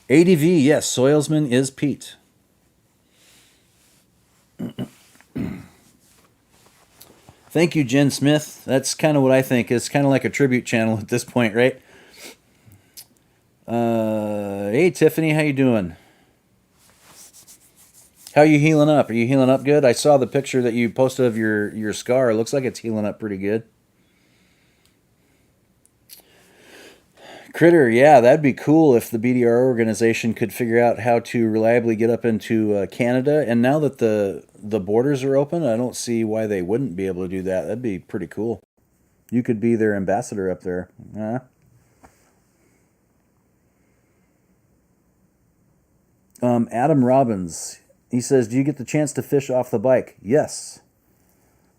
ADV, yes, Soilsman is Pete. Thank you, Jen Smith. That's kind of what I think. It's kind of like a tribute channel at this point, right? Hey Tiffany, how you doing? How you healing up? Are you healing up good? I saw the picture that you posted of your scar. It looks like it's healing up pretty good. Critter, yeah, that'd be cool if the BDR organization could figure out how to reliably get up into Canada. And now that the borders are open, I don't see why they wouldn't be able to do that. That'd be pretty cool. You could be their ambassador up there. Adam Robbins, he says, "Do you get the chance to fish off the bike?" Yes.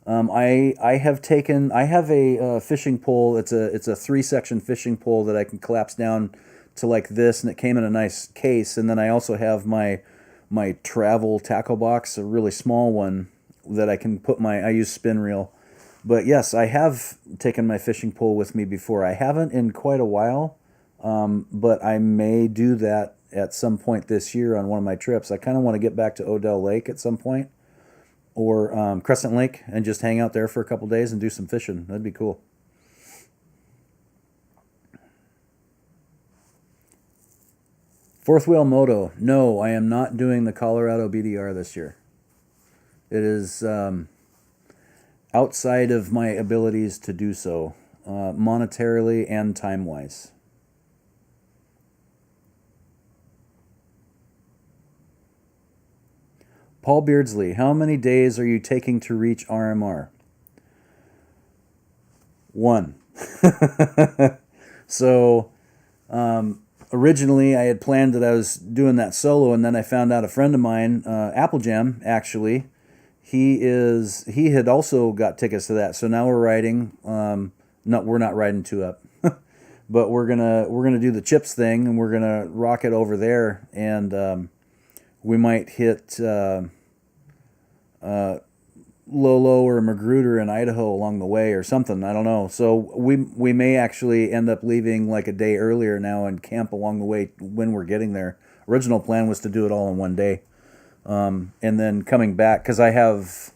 I have taken I have a fishing pole. It's a 3 section fishing pole that I can collapse down to like this, and it came in a nice case. And then I also have my travel tackle box, a really small one that I can put my I use spin reel. But yes, I have taken my fishing pole with me before. I haven't in quite a while, but I may do that at some point this year on one of my trips. I kind of want to get back to Odell Lake at some point, or Crescent Lake, and just hang out there for a couple days and do some fishing. That'd be cool. Fourth Wheel Moto. No, I am not doing the Colorado BDR this year. It is outside of my abilities to do so, monetarily and time wise. Paul Beardsley, how many days are you taking to reach RMR? One. So originally I had planned that I was doing that solo, and then I found out a friend of mine, Applejam, actually, he had also got tickets to that. So now we're riding. No, we're not riding two up, but we're gonna do the Chips thing, and we're gonna rock it over there, and we might hit Lolo or Magruder in Idaho along the way or something. I don't know. So we may actually end up leaving like a day earlier now and camp along the way when we're getting there. Original plan was to do it all in one day, and then coming back because I have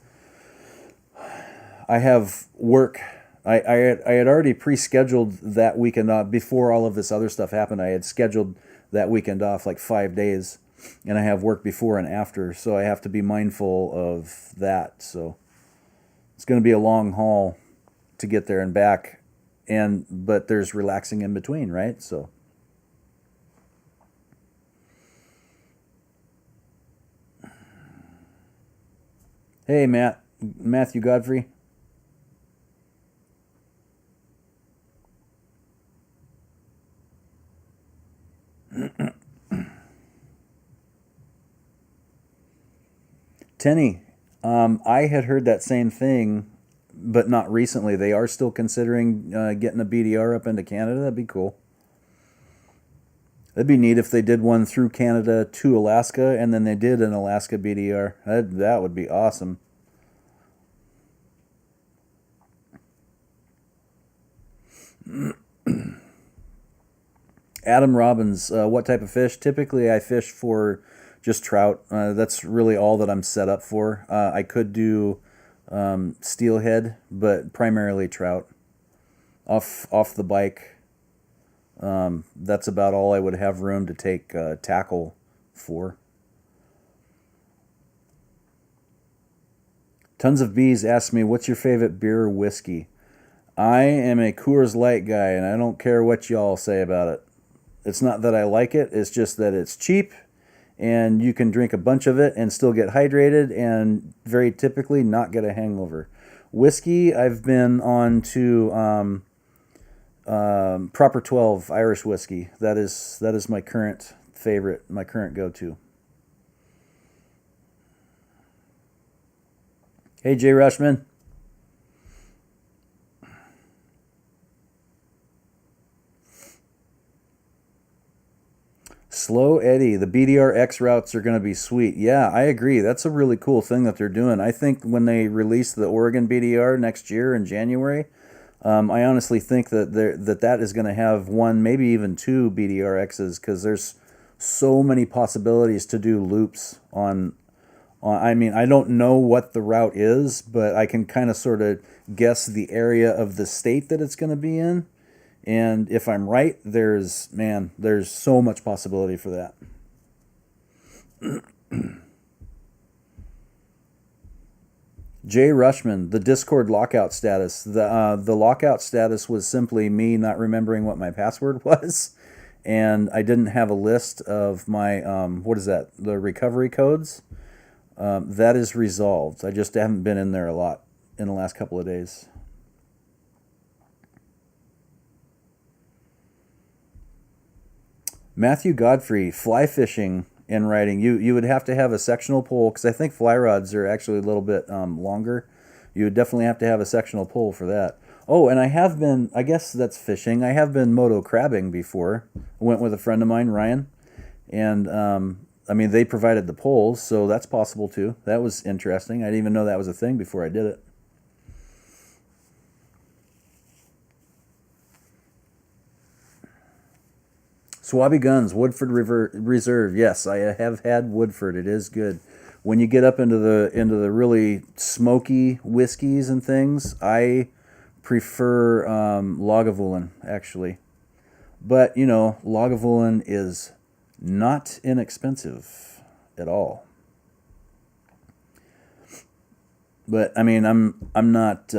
work. I had already pre-scheduled that weekend off before all of this other stuff happened. I had scheduled that weekend off like 5 days, and I have work before and after, so I have to be mindful of that. So it's going to be a long haul to get there and back, but there's relaxing in between, right? So hey, Matthew Godfrey. Tenny, I had heard that same thing, but not recently. They are still considering getting a BDR up into Canada. That'd be cool. That'd be neat if they did one through Canada to Alaska, and then they did an Alaska BDR. That would be awesome. Adam Robbins, what type of fish? Typically, I fish for just trout. That's really all that I'm set up for. I could do steelhead, but primarily trout. Off the bike, that's about all I would have room to take tackle for. Tons of Bees asked me, "What's your favorite beer or whiskey?" I am a Coors Light guy, and I don't care what y'all say about it. It's not that I like it, it's just that it's cheap and you can drink a bunch of it and still get hydrated and very typically not get a hangover. Whiskey, I've been on to Proper 12 Irish whiskey. That is my current favorite, my current go-to. Hey, Jay Rushman. Slow Eddie, the BDRX routes are going to be sweet. Yeah, I agree. That's a really cool thing that they're doing. I think when they release the Oregon BDR next year in January, I honestly think that is going to have one, maybe even two BDRXs, because there's so many possibilities to do loops on. I mean, I don't know what the route is, but I can kind of sort of guess the area of the state that it's going to be in. And if I'm right, there's so much possibility for that. Jay Rushman, the Discord lockout status. The lockout status was simply me not remembering what my password was, and I didn't have a list of my what is that? The recovery codes. That is resolved. I just haven't been in there a lot in the last couple of days. Matthew Godfrey, fly fishing and riding. You would have to have a sectional pole because I think fly rods are actually a little bit longer. You would definitely have to have a sectional pole for that. Oh, and I have been, I guess that's fishing. I have been moto crabbing before. I went with a friend of mine, Ryan, and I mean, they provided the poles, so that's possible too. That was interesting. I didn't even know that was a thing before I did it. Swabby Guns, Woodford Reserve. Yes, I have had Woodford. It is good. When you get up into the really smoky whiskeys and things, I prefer Lagavulin actually. But you know, Lagavulin is not inexpensive at all. But I mean, I'm not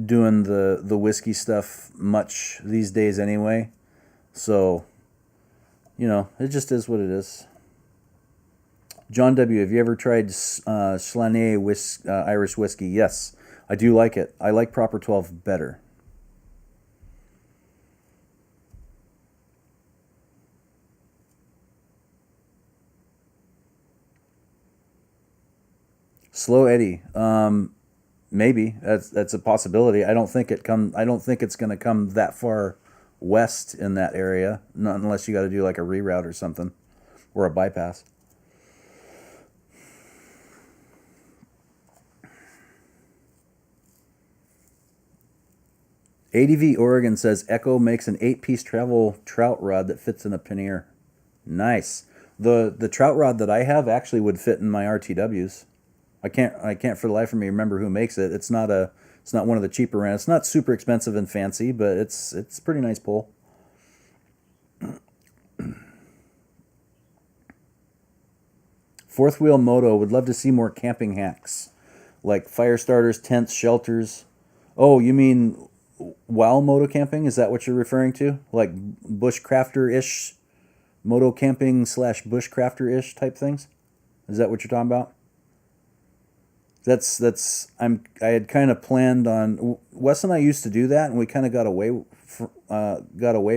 doing the whiskey stuff much these days anyway. So, you know, it just is what it is. John W., have you ever tried Slane Irish whiskey? Yes, I do like it. I like Proper 12 better. Slow Eddie. Maybe that's a possibility. I don't think it's going to come that far west in that area, not unless you got to do like a reroute or something, or a bypass. ADV Oregon says Echo makes an 8-piece travel trout rod that fits in a pannier. Nice. The trout rod that I have actually would fit in my RTWs. I can't for the life of me remember who makes it. It's not one of the cheaper brands. It's not super expensive and fancy, but it's a pretty nice pole. Fourth Wheel Moto would love to see more camping hacks, like fire starters, tents, shelters. Oh, you mean while moto camping? Is that what you're referring to? Like bushcrafter ish, moto camping / bushcrafter ish type things? Is that what you're talking about? I had kind of planned on Wes and I used to do that, and we kind of got away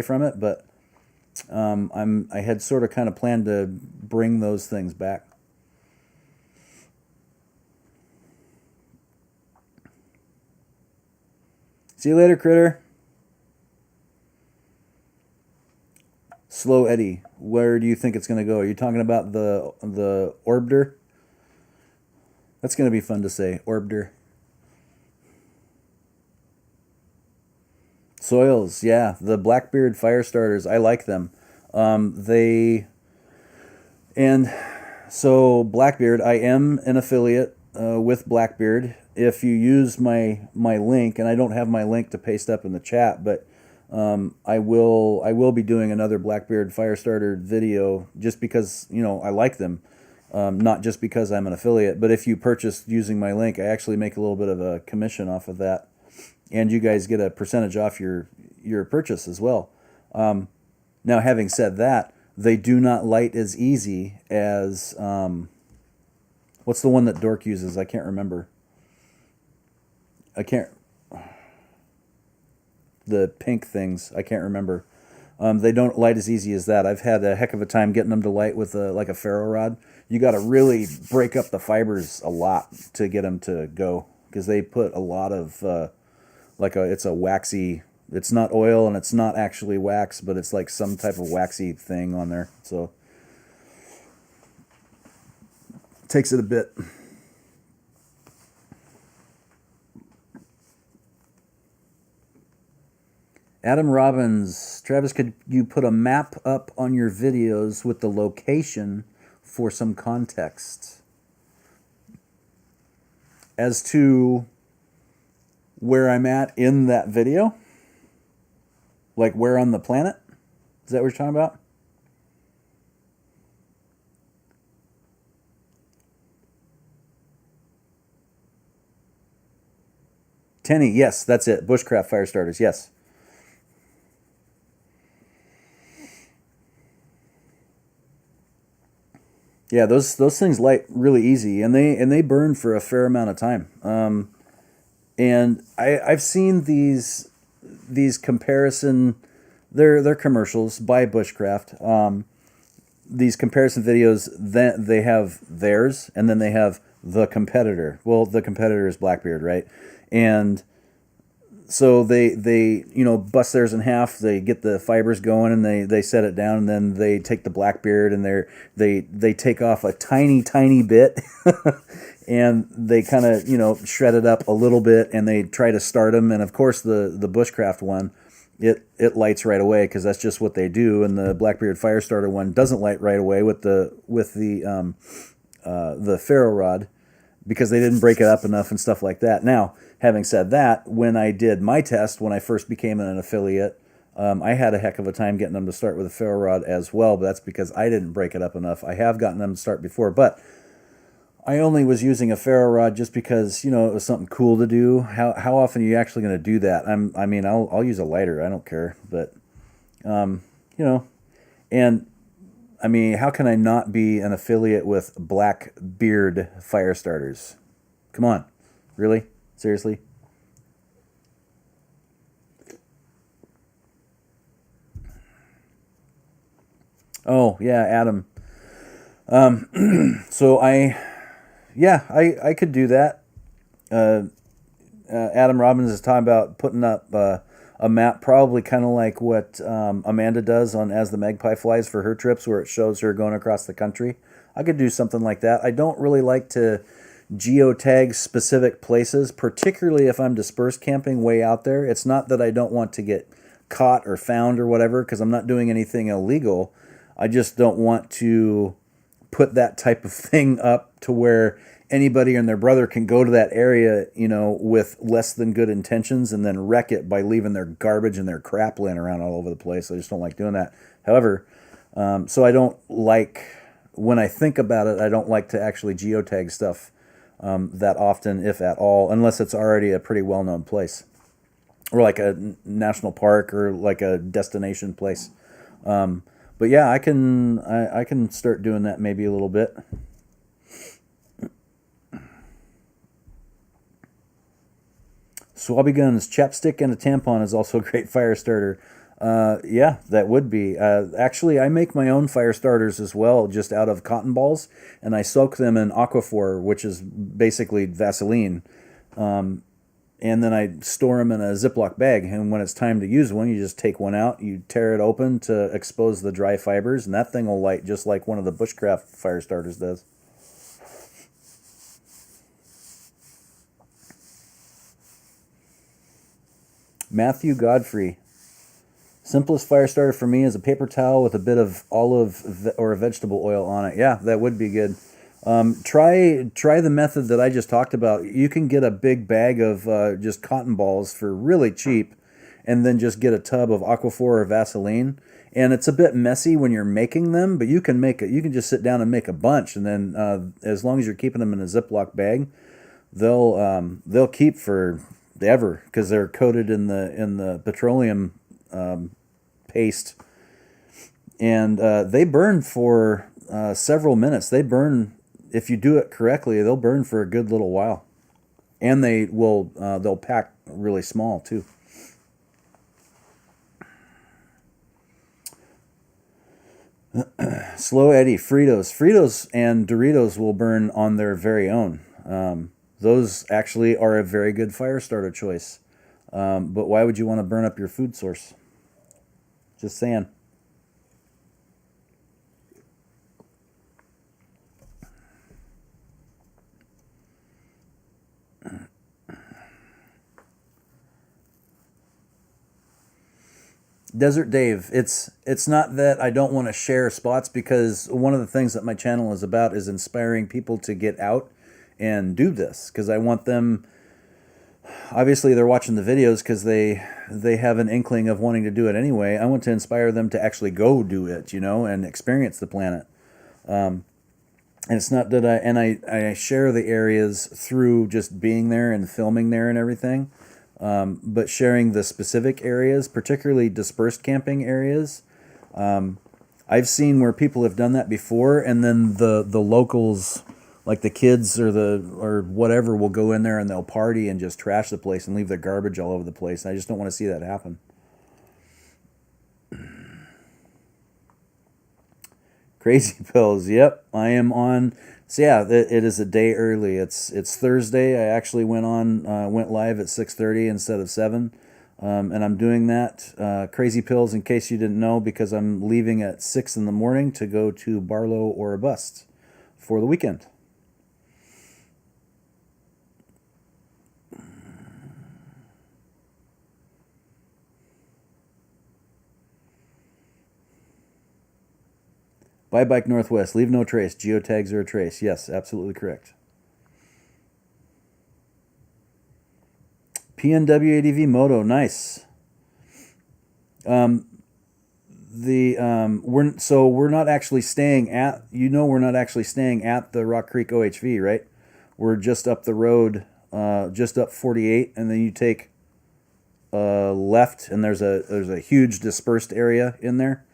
from it, but I had sort of kind of planned to bring those things back. See you later, critter. Slow Eddie, where do you think it's going to go? Are you talking about the Orbiter? That's going to be fun to say, Orbiter. Soils, yeah, the Blackbeard fire starters. I like them. They and so Blackbeard. I am an affiliate with Blackbeard. If you use my link, and I don't have my link to paste up in the chat, but I will be doing another Blackbeard Firestarter video just because I like them, not just because I'm an affiliate. But if you purchase using my link, I actually make a little bit of a commission off of that, and you guys get a percentage off your purchase as well. Now, having said that, they do not light as easy as what's the one that Dork uses? I can't remember. I can't. The pink things. I can't remember. They don't light as easy as that. I've had a heck of a time getting them to light with like a ferro rod. You got to really break up the fibers a lot to get them to go, because they put a lot of it's a waxy. It's not oil and it's not actually wax, but it's like some type of waxy thing on there. So it takes it a bit. Adam Robbins, Travis, could you put a map up on your videos with the location for some context as to where I'm at in that video? Like where on the planet? Is that what you're talking about? Tenny, yes, that's it. Bushcraft fire starters, yes. Yeah, those things light really easy, and they burn for a fair amount of time. And I've seen these comparison, they're commercials by Bushcraft. These comparison videos, then they have theirs, and then they have the competitor. Well, the competitor is Blackbeard, right? And so they bust theirs in half. They get the fibers going, and they set it down, and then they take the Blackbeard, and they take off a tiny bit, and they kind of shred it up a little bit, and they try to start them. And of course the Bushcraft one, it lights right away because that's just what they do. And the Blackbeard Firestarter one doesn't light right away with the ferro rod, because they didn't break it up enough and stuff like that. Now, having said that, when I did my test, when I first became an affiliate, I had a heck of a time getting them to start with a ferro rod as well, but that's because I didn't break it up enough. I have gotten them to start before, but I only was using a ferro rod just because, it was something cool to do. How often are you actually going to do that? I'll use a lighter. I don't care, but, and how can I not be an affiliate with Blackbeard fire starters? Come on. Really? Seriously? Oh, yeah, Adam. So I could do that. Adam Robbins is talking about putting up a map, probably kind of like what Amanda does on As the Magpie Flies for her trips, where it shows her going across the country. I could do something like that. I don't really like to geotag specific places, particularly if I'm dispersed camping way out there. It's not that I don't want to get caught or found or whatever, because I'm not doing anything illegal. I just don't want to put that type of thing up to where anybody and their brother can go to that area, with less than good intentions and then wreck it by leaving their garbage and their crap laying around all over the place. I just don't like doing that. However, so I don't like, when I think about it, I don't like to actually geotag stuff that often, if at all, unless it's already a pretty well-known place, or like a national park or like a destination place. But yeah, I can start doing that maybe a little bit. Swabby Guns, chapstick and a tampon is also a great fire starter. Yeah, that would be. Actually, I make my own fire starters as well, just out of cotton balls, and I soak them in Aquaphor, which is basically Vaseline. And then I store them in a Ziploc bag, and when it's time to use one, you just take one out, you tear it open to expose the dry fibers, and that thing will light just like one of the Bushcraft fire starters does. Matthew Godfrey. Simplest fire starter for me is a paper towel with a bit of olive or vegetable oil on it. Yeah, that would be good. Try the method that I just talked about. You can get a big bag of just cotton balls for really cheap, and then just get a tub of Aquaphor or Vaseline. And it's a bit messy when you're making them, but you can make it. You can just sit down and make a bunch, and then as long as you're keeping them in a Ziploc bag, they'll keep for ever, because they're coated in the petroleum paste, and they burn for several minutes. They burn, if you do it correctly, they'll burn for a good little while, and they'll pack really small too. Slow Eddie, Fritos and Doritos will burn on their very own. Those actually are a very good fire starter choice. But why would you want to burn up your food source? Just saying. Desert Dave, it's not that I don't want to share spots, because one of the things that my channel is about is inspiring people to get out and do this, because I want them, obviously they're watching the videos because they have an inkling of wanting to do it anyway. I want to inspire them to actually go do it, and experience the planet. And it's not that I share the areas through just being there and filming there and everything. but sharing the specific areas, particularly dispersed camping areas. I've seen where people have done that before, and then the locals, like the kids or whatever, will go in there and they'll party and just trash the place and leave their garbage all over the place. And I just don't want to see that happen. Crazy Pills. Yep, I am on. So yeah, it is a day early. It's Thursday. I actually went live at 6:30 instead of 7, and I'm doing that. Crazy Pills, in case you didn't know, because I'm leaving at 6 in the morning to go to Barlow or Bust for the weekend. Buy Bike Northwest. Leave no trace. Geotags are a trace. Yes, absolutely correct. PNW ADV Moto. Nice. We're not actually staying at, we're not actually staying at the Rock Creek OHV, right? We're just up the road, just up 48, and then you take left, and there's a huge dispersed area in there.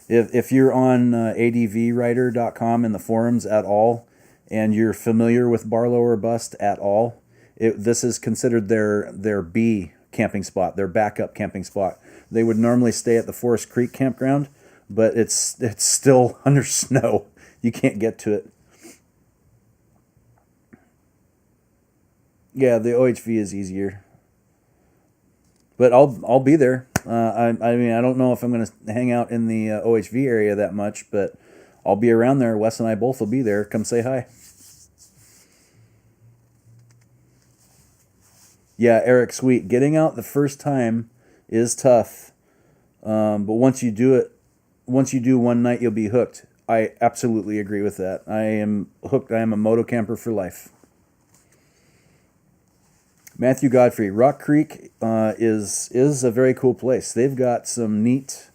If you're on advrider.com in the forums at all, and you're familiar with Barlow or Bust at all, this is considered their B camping spot, their backup camping spot. They would normally stay at the Forest Creek campground, but it's still under snow. You can't get to it. Yeah, the OHV is easier, but I'll be there. I mean, I don't know if I'm going to hang out in the OHV area that much, but I'll be around there. Wes and I both will be there. Come say hi. Yeah, Eric, sweet. Getting out the first time is tough, but once you do one night, you'll be hooked. I absolutely agree with that. I am hooked. I am a moto camper for life. Matthew Godfrey, Rock Creek is a very cool place. They've got some neat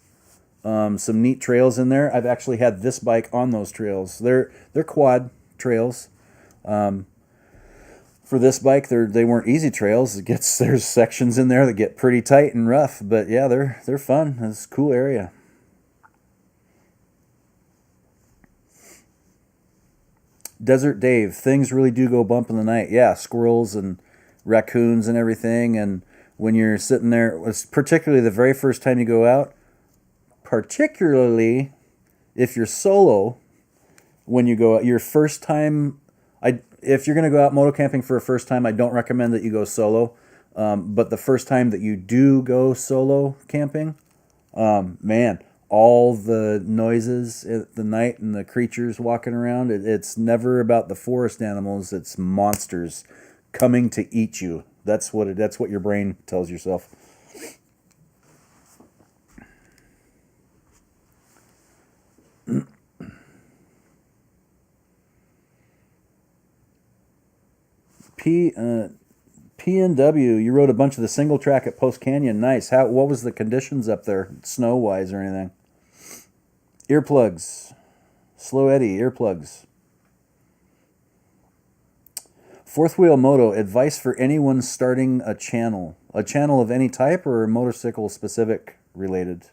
trails in there. I've actually had this bike on those trails. They're quad trails. For this bike, they weren't easy trails. There's sections in there that get pretty tight and rough, but yeah, they're fun. It's a cool area. Desert Dave, things really do go bump in the night. Yeah, squirrels and raccoons and everything. And when you're sitting there, particularly the very first time you go out, particularly if you're solo, when you go out, your first time, if you're going to go out moto camping for a first time, I don't recommend that you go solo. But the first time that you do go solo camping, man, all the noises at the night and the creatures walking around, it's never about the forest animals. It's monsters coming to eat you. That's what your brain tells yourself. PNW, you rode a bunch of the single track at Post Canyon. Nice. What was the conditions up there, snow wise or anything? Earplugs. Slow Eddie, earplugs. Fourth Wheel Moto, advice for anyone starting a channel. A channel of any type or motorcycle specific related?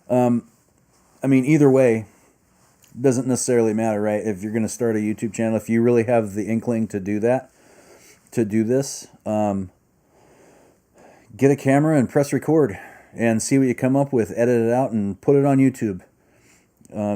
I mean, either way, doesn't necessarily matter, right? If you're going to start a YouTube channel, if you really have the inkling to do that, to do this, get a camera and press record and see what you come up with, edit it out, and put it on YouTube.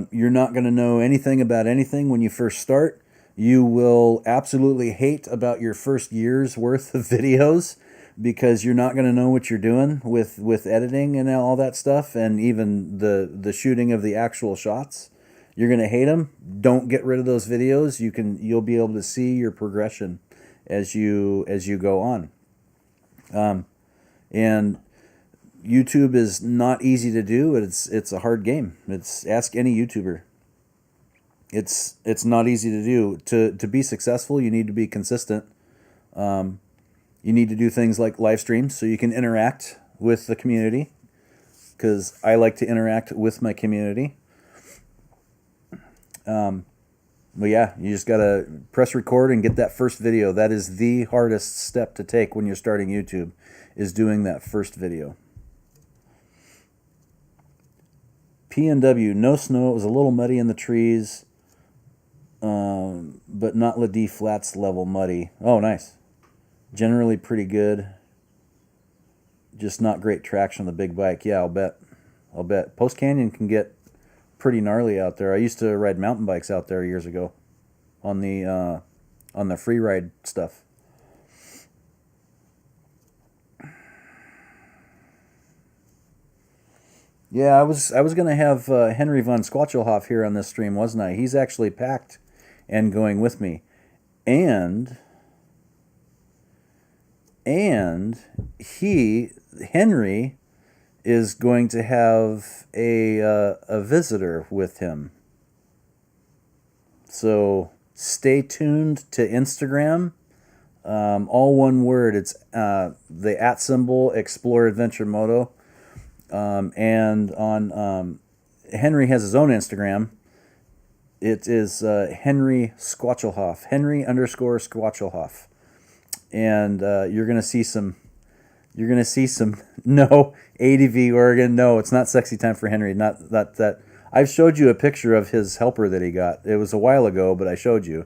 You're not going to know anything about anything when you first start. You will absolutely hate about your first year's worth of videos because you're not going to know what you're doing with editing and all that stuff, and even the shooting of the actual shots. You're going to hate them. Don't get rid of those videos. You'll be able to see your progression as you go on. And YouTube is not easy to do. It's a hard game. Ask any YouTuber. It's not easy to do. To be successful, you need to be consistent. You need to do things like live streams so you can interact with the community because I like to interact with my community. But yeah, you just gotta press record and get that first video. That is the hardest step to take when you're starting YouTube, is doing that first video. P&W, no snow. It was a little muddy in the trees, but not Ladie Flats level muddy. Oh, nice. Generally pretty good. Just not great traction on the big bike. Yeah, I'll bet. Post Canyon can get pretty gnarly out there. I used to ride mountain bikes out there years ago on the free ride stuff. Yeah, I was gonna have Henry von Squatchelhoff here on this stream, wasn't I? He's actually packed and going with me, and Henry is going to have a visitor with him. So stay tuned to Instagram. All one word. It's the @ Explore Adventure Moto. And on Henry has his own Instagram. It is Henry Squatchelhoff. Henry_Squatchelhoff. And you're gonna see some. No, ADV Oregon. No, it's not sexy time for Henry. Not that. I've showed you a picture of his helper that he got. It was a while ago, but I showed you.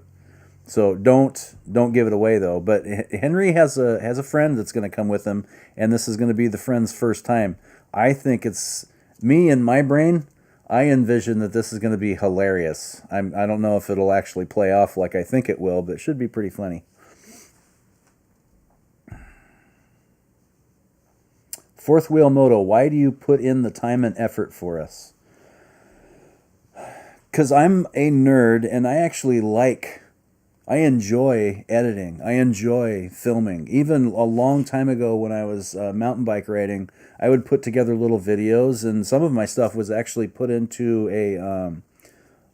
So don't give it away though. But Henry has a friend that's going to come with him, and this is going to be the friend's first time. I think it's me in my brain. I envision that this is going to be hilarious. I don't know if it'll actually play off like I think it will, but it should be pretty funny. Fourth Wheel Moto, why do you put in the time and effort for us? Because I'm a nerd and I enjoy editing. I enjoy filming. Even a long time ago when I was mountain bike riding, I would put together little videos, and some of my stuff was actually put into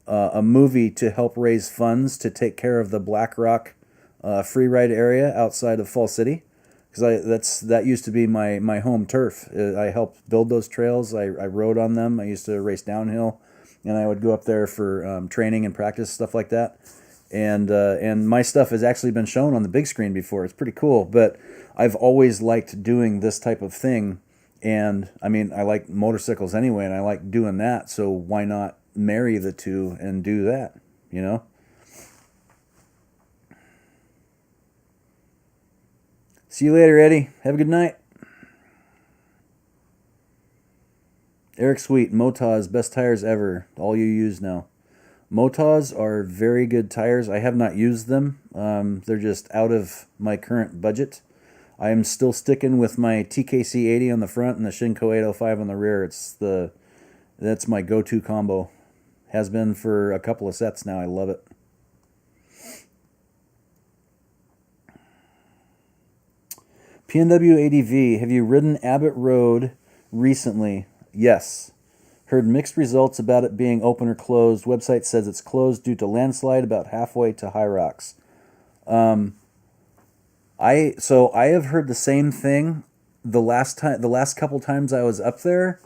a movie to help raise funds to take care of the Black Rock free ride area outside of Fall City. Because that used to be my home turf. I helped build those trails. I rode on them. I used to race downhill, and I would go up there for training and practice, stuff like that. And my stuff has actually been shown on the big screen before. It's pretty cool. But I've always liked doing this type of thing. And I mean, I like motorcycles anyway, and I like doing that. So why not marry the two and do that? You know. See you later, Eddie. Have a good night. Eric Sweet, Motaz, best tires ever. All you use now. Motaz are very good tires. I have not used them. They're just out of my current budget. I am still sticking with my TKC 80 on the front and the Shinko 805 on the rear. That's my go-to combo. Has been for a couple of sets now. I love it. PNW ADV, have you ridden Abbott Road recently? Yes. Heard mixed results about it being open or closed. Website says it's closed due to landslide about halfway to High Rocks. I have heard the same thing. The last couple times I was up there,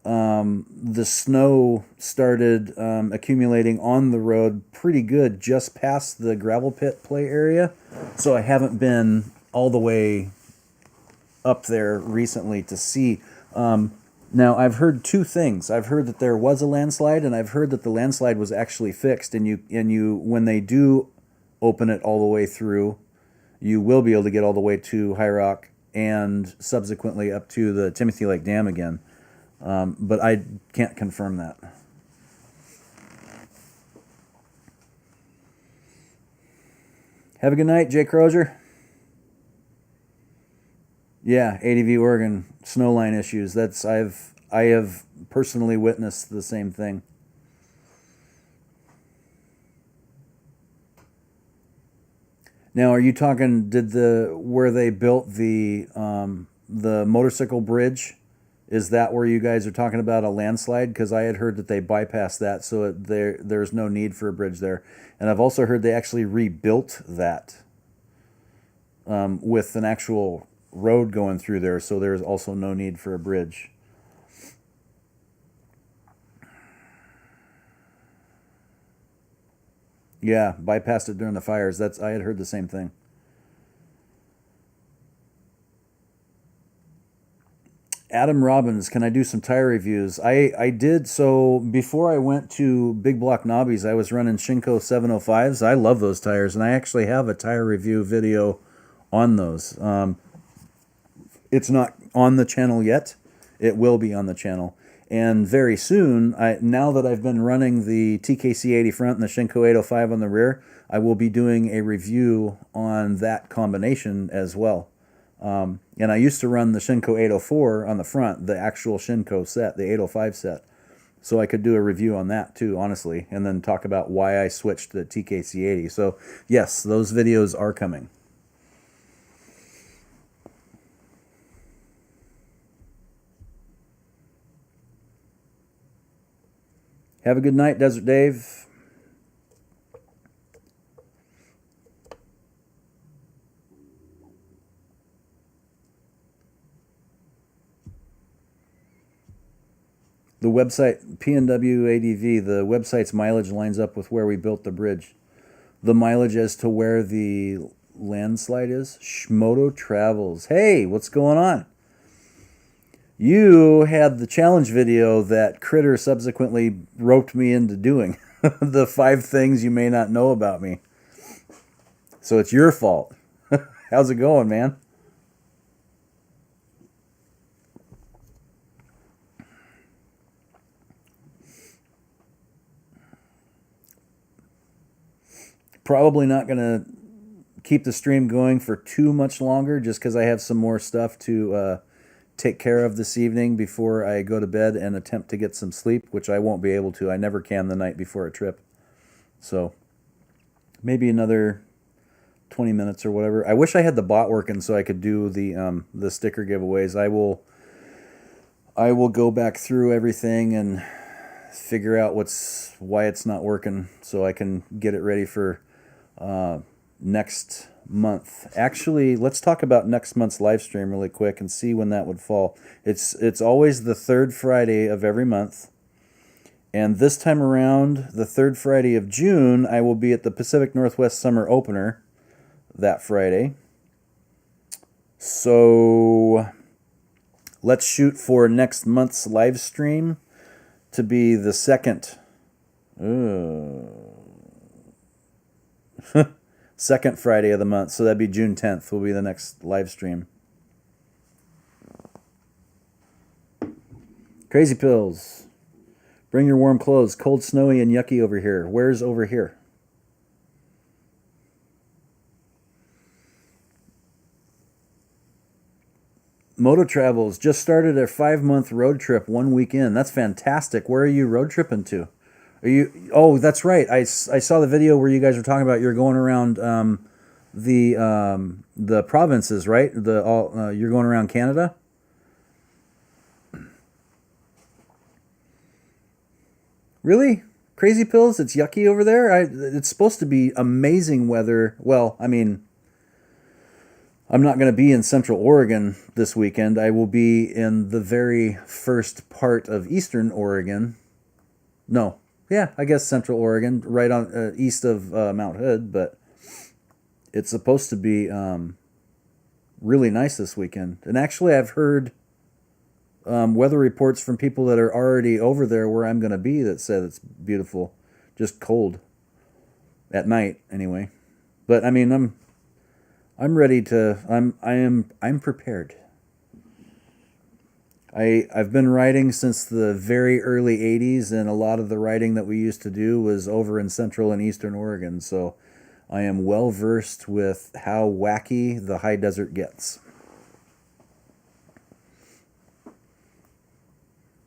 the snow started accumulating on the road pretty good just past the gravel pit play area. So I haven't been all the way up there recently to see. Now, I've heard two things. I've heard that there was a landslide, and I've heard that the landslide was actually fixed. And you when they do open it all the way through, you will be able to get all the way to High Rock and subsequently up to the Timothy Lake Dam again. But I can't confirm that. Have a good night, Jay Crozier. Yeah, ADV Oregon snowline issues. I have personally witnessed the same thing. Now, are you talking? Where they built the motorcycle bridge? Is that where you guys are talking about a landslide? Because I had heard that they bypassed that, so there's no need for a bridge there. And I've also heard they actually rebuilt that with an actual road going through there, so there's also no need for a bridge. Yeah, bypassed it during the fires. I had heard the same thing. Adam Robbins, can I do some tire reviews? I did. So before I went to Big Block Knobbies, I was running Shinko 705s. I love those tires, and I actually have a tire review video on those. It's not on the channel yet. It will be on the channel. And very soon, now that I've been running the TKC 80 front and the Shinko 805 on the rear, I will be doing a review on that combination as well. And I used to run the Shinko 804 on the front, the actual Shinko set, the 805 set. So I could do a review on that too, honestly, and then talk about why I switched to TKC 80. So yes, those videos are coming. Have a good night, Desert Dave. The website, PNW ADV, the website's mileage lines up with where we built the bridge. The mileage as to where the landslide is? Schmoto Travels. Hey, what's going on? You had the challenge video that Critter subsequently roped me into doing. The 5 things you may not know about me. So it's your fault. How's it going, man? Probably not going to keep the stream going for too much longer just because I have some more stuff to take care of this evening before I go to bed and attempt to get some sleep, which I won't be able to. I never can the night before a trip. So maybe another 20 minutes or whatever. I wish I had the bot working so I could do the sticker giveaways. I will go back through everything and figure out why it's not working so I can get it ready for next month. Actually, let's talk about next month's live stream really quick and see when that would fall. It's always the third Friday of every month. And this time around, the third Friday of June, I will be at the Pacific Northwest Summer Opener that Friday. So let's shoot for next month's live stream to be the second second Friday of the month. So that'd be June 10th will be the next live stream. Crazy Pills. Bring your warm clothes. Cold, snowy, and yucky over here. Where's over here? Moto Travels just started a 5-month road trip 1 weekend. That's fantastic. Where are you road tripping to? Are you? Oh, that's right. I saw the video where you guys were talking about you're going around the provinces, right? You're going around Canada. Really? Crazy Pills? It's yucky over there? It's supposed to be amazing weather. Well, I mean, I'm not going to be in Central Oregon this weekend. I will be in the very first part of Eastern Oregon. No. Yeah, I guess Central Oregon, right on east of Mount Hood, but it's supposed to be really nice this weekend. And actually, I've heard weather reports from people that are already over there where I'm going to be that said it's beautiful, just cold at night anyway. But I mean, I'm ready to. I'm prepared. I've been writing since the very early 80s, and a lot of the writing that we used to do was over in Central and Eastern Oregon, so I am well versed with how wacky the high desert gets.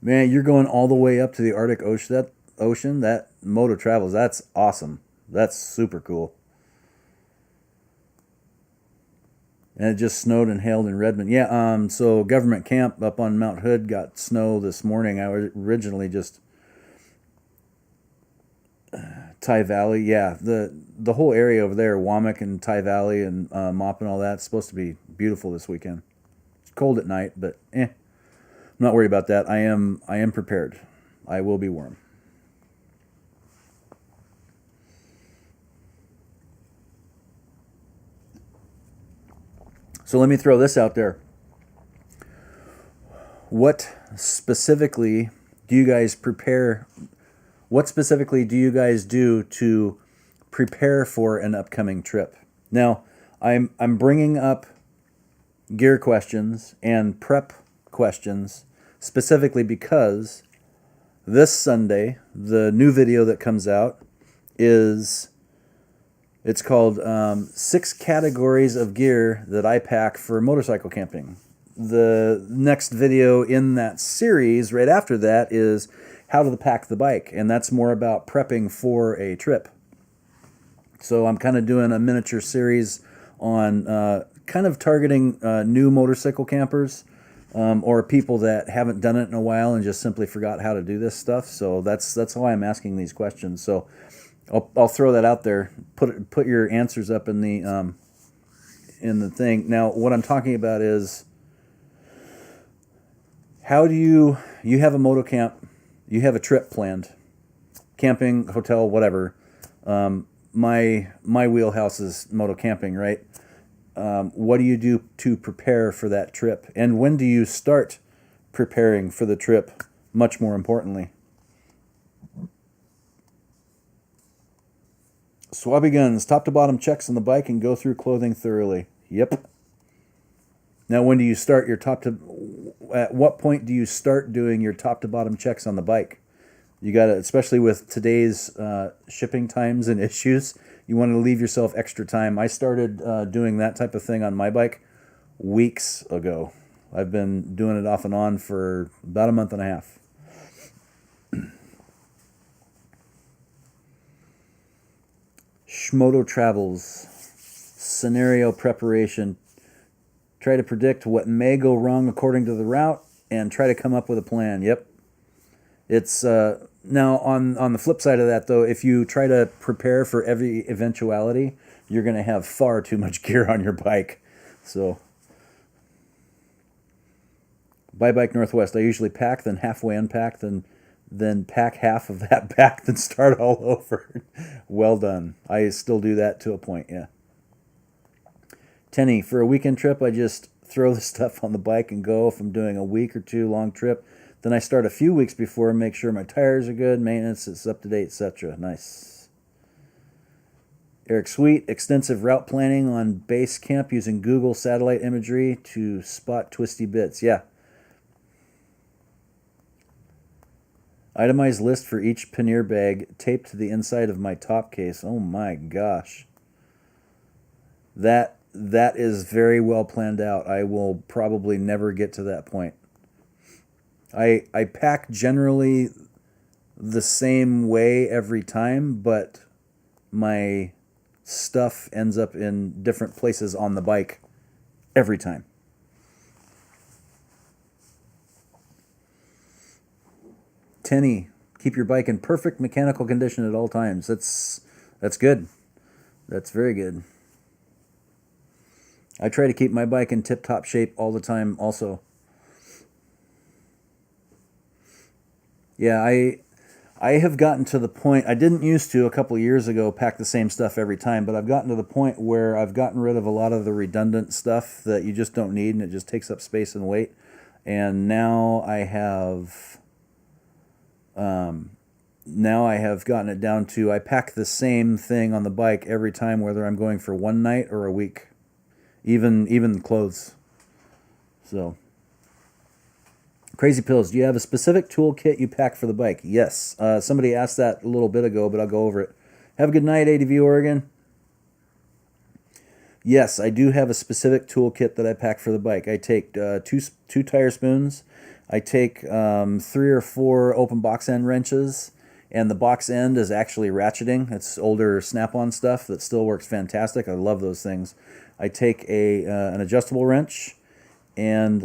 Man, you're going all the way up to the Arctic Ocean. That Moto Travels, that's awesome. That's super cool. And it just snowed and hailed in Redmond. Yeah, so Government Camp up on Mount Hood got snow this morning. I was originally just Ty Valley. Yeah, the whole area over there, Wamak and Ty Valley and Mop and all that, it's supposed to be beautiful this weekend. cold at night, but I'm not worried about that. I am prepared. I will be warm. So let me throw this out there. What specifically do you guys prepare? What specifically do you guys do to prepare for an upcoming trip? Now, I'm bringing up gear questions and prep questions specifically because this Sunday, the new video that comes out it's called 6 Categories of Gear That I Pack for Motorcycle Camping. The next video in that series right after that is how to pack the bike, and that's more about prepping for a trip. So I'm kind of doing a miniature series on kind of targeting new motorcycle campers or people that haven't done it in a while and just simply forgot how to do this stuff. So that's why I'm asking these questions. So I'll throw that out there. Put your answers up in the thing. Now, what I'm talking about is how do you have a moto camp, you have a trip planned, camping, hotel, whatever. My wheelhouse is moto camping, right? What do you do to prepare for that trip, and when do you start preparing for the trip? Much more importantly. Swabby Guns, top to bottom checks on the bike and go through clothing thoroughly. Yep. Now, when do you start your at what point do you start doing your top to bottom checks on the bike? You got to, especially with today's shipping times and issues, you want to leave yourself extra time. I started doing that type of thing on my bike weeks ago. I've been doing it off and on for about a month and a half. Schmoto Travels, scenario preparation. Try to predict what may go wrong according to the route and try to come up with a plan. Yep. It's now on the flip side of that, though, if you try to prepare for every eventuality, you're going to have far too much gear on your bike. So, by Bike Northwest, I usually pack, then halfway unpack, then pack half of that back, then start all over. Well done. I still do that to a point, yeah. Tenny, for a weekend trip, I just throw the stuff on the bike and go. If I'm doing a week or two long trip, then I start a few weeks before, make sure my tires are good, maintenance is up to date, etc. Nice. Eric Sweet, extensive route planning on base camp using Google satellite imagery to spot twisty bits. Yeah. Itemized list for each pannier bag taped to the inside of my top case. Oh my gosh. That is very well planned out. I will probably never get to that point. I pack generally the same way every time, but my stuff ends up in different places on the bike every time. Tenny, keep your bike in perfect mechanical condition at all times. That's good. That's very good. I try to keep my bike in tip-top shape all the time also. Yeah, I have gotten to the point, I didn't used to a couple years ago pack the same stuff every time, but I've gotten to the point where I've gotten rid of a lot of the redundant stuff that you just don't need and it just takes up space and weight. And now I have gotten it down to I pack the same thing on the bike every time, whether I'm going for one night or a week. Even clothes. So, Crazy Pills, do you have a specific toolkit you pack for the bike? Yes. Somebody asked that a little bit ago, but I'll go over it. Have a good night, ADV Oregon. Yes, I do have a specific toolkit that I pack for the bike. I take two tire spoons. I take 3 or 4 open box end wrenches, and the box end is actually ratcheting. It's older Snap-on stuff that still works fantastic. I love those things. I take an adjustable wrench and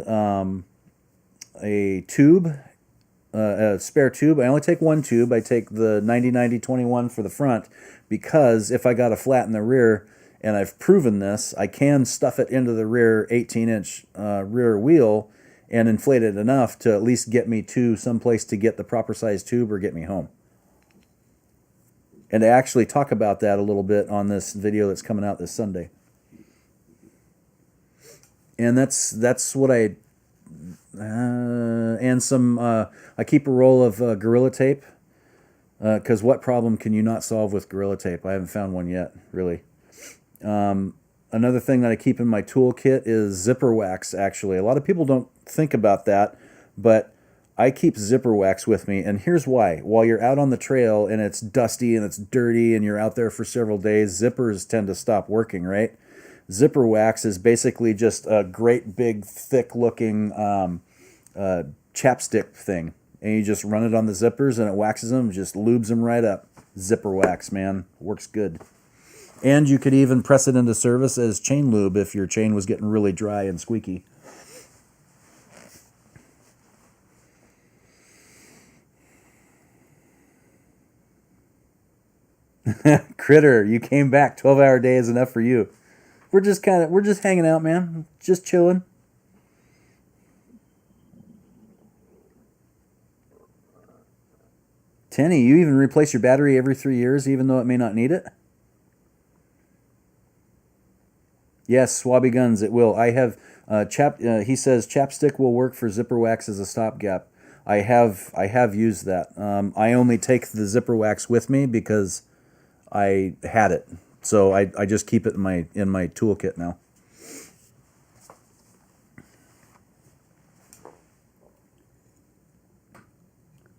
a tube, a spare tube. I only take one tube. I take the 90-90-21 for the front because if I got a flat in the rear and I've proven this, I can stuff it into the rear 18-inch rear wheel and inflate it enough to at least get me to someplace to get the proper size tube or get me home. And I actually talk about that a little bit on this video that's coming out this Sunday. And that's what I and some I keep a roll of Gorilla Tape, because what problem can you not solve with Gorilla Tape? I haven't found one yet, really. Another thing that I keep in my toolkit is zipper wax. Actually, a lot of people don't think about that, but I keep zipper wax with me, and here's why. While you're out on the trail and it's dusty and it's dirty and you're out there for several days, zippers tend to stop working, right? Zipper wax is basically just a great big thick looking chapstick thing, and you just run it on the zippers and it waxes them, just lubes them right up. Zipper wax, man, works good. And you could even press it into service as chain lube if your chain was getting really dry and squeaky. Critter, you came back. 12-hour day is enough for you. We're just hanging out, man. Just chilling. Tenny, you even replace your battery every 3 years, even though it may not need it? Yes, Swabby Guns, it will. I have he says chapstick will work for zipper wax as a stopgap. I have used that. I only take the zipper wax with me because I had it. So I just keep it in my toolkit now.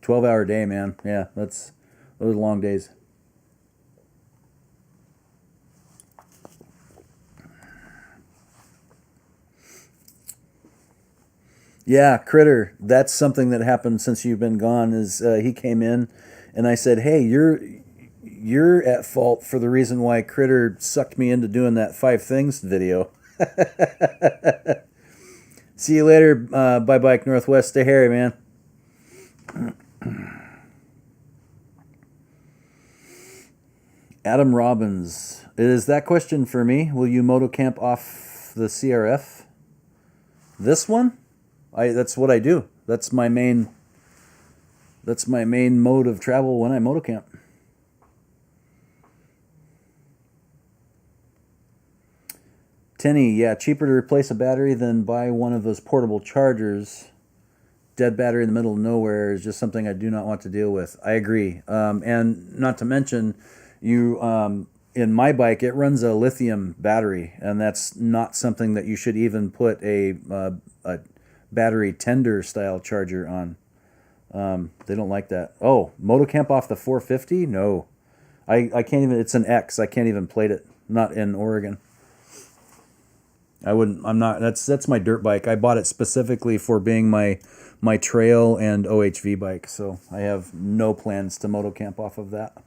$12-hour day, man. Yeah, those are long days. Yeah, Critter. That's something that happened since you've been gone. Is he came in, and I said, "Hey, you're at fault for the reason why Critter sucked me into doing that 5 things video." See you later, Bye Bike Northwest. Stay hairy, man. Adam Robbins. Is that question for me? Will you moto camp off the CRF? This one? That's what I do. That's my main mode of travel when I moto camp. Tenny, yeah, cheaper to replace a battery than buy one of those portable chargers. Dead battery in the middle of nowhere is just something I do not want to deal with. I agree. And not to mention, in my bike, it runs a lithium battery, and that's not something that you should even put a battery tender style charger on. They don't like that. Oh, motocamp off the 450? No. I can't even, it's an X. I can't even plate it. Not in Oregon. That's my dirt bike. I bought it specifically for being my trail and OHV bike, so I have no plans to motocamp off of that.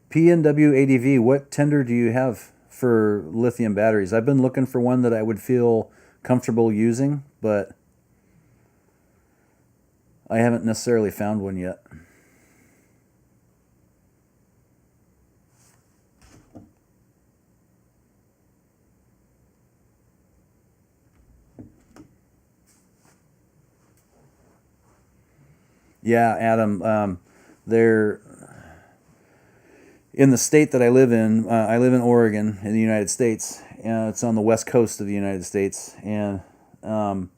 PNW ADV, what tender do you have for lithium batteries? I've been looking for one that I would feel comfortable using, but I haven't necessarily found one yet. Yeah, Adam, they're in the state that I live in. I live in Oregon in the United States. It's on the west coast of the United States, and they're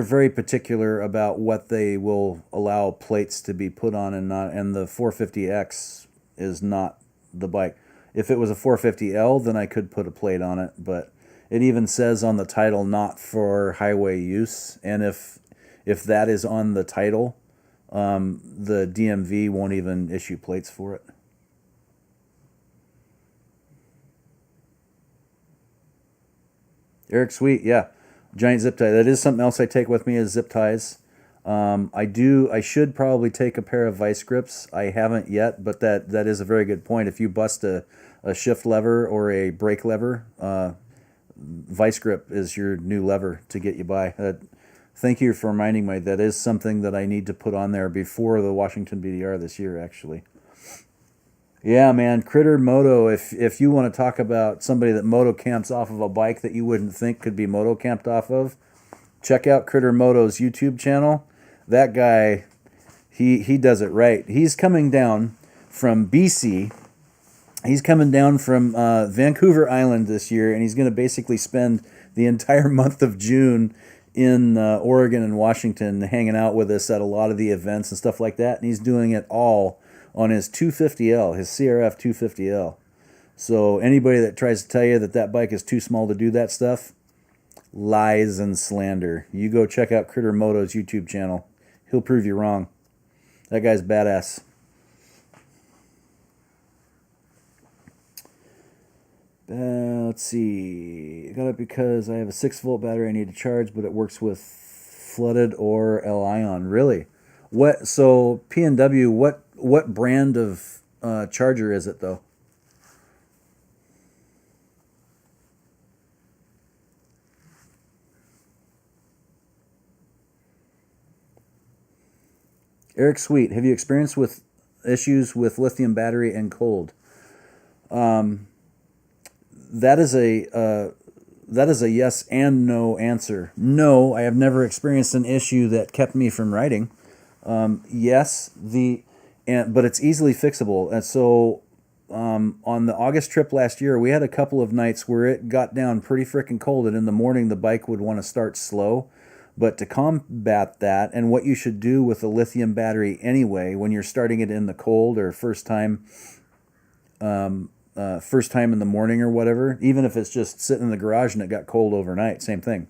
very particular about what they will allow plates to be put on and not. And the 450X is not the bike. If it was a 450L, then I could put a plate on it, but it even says on the title not for highway use. And if that is on the title, the DMV won't even issue plates for it. Eric Sweet, yeah, giant zip tie. That is something else I take with me is zip ties. I should probably take a pair of vice grips. I haven't yet, but that is a very good point. If you bust a shift lever or a brake lever, vice grip is your new lever to get you by. Thank you for reminding me. That is something that I need to put on there before the Washington BDR this year, actually. Yeah, man, Critter Moto. If you want to talk about somebody that moto camps off of a bike that you wouldn't think could be moto camped off of, check out Critter Moto's YouTube channel. That guy, he does it right. He's coming down from BC. He's coming down from Vancouver Island this year, and he's going to basically spend the entire month of June in Oregon and Washington hanging out with us at a lot of the events and stuff like that. And he's doing it all on his 250L, his CRF 250L. So anybody that tries to tell you that that bike is too small to do that stuff, lies and slander. You go check out Critter Moto's YouTube channel. He'll prove you wrong. That guy's badass. Let's see. I got it because I have a 6-volt battery I need to charge, but it works with flooded or L-ion. Really? What? So P&W, what brand of charger is it though? Eric Sweet, have you experienced with issues with lithium battery and cold? That is a yes and no answer. No, I have never experienced an issue that kept me from riding. Yes, but it's easily fixable. And so on the August trip last year, we had a couple of nights where it got down pretty freaking cold, and in the morning the bike would want to start slow. But to combat that, and what you should do with a lithium battery anyway, when you're starting it in the cold or first time in the morning or whatever, even if it's just sitting in the garage and it got cold overnight, same thing.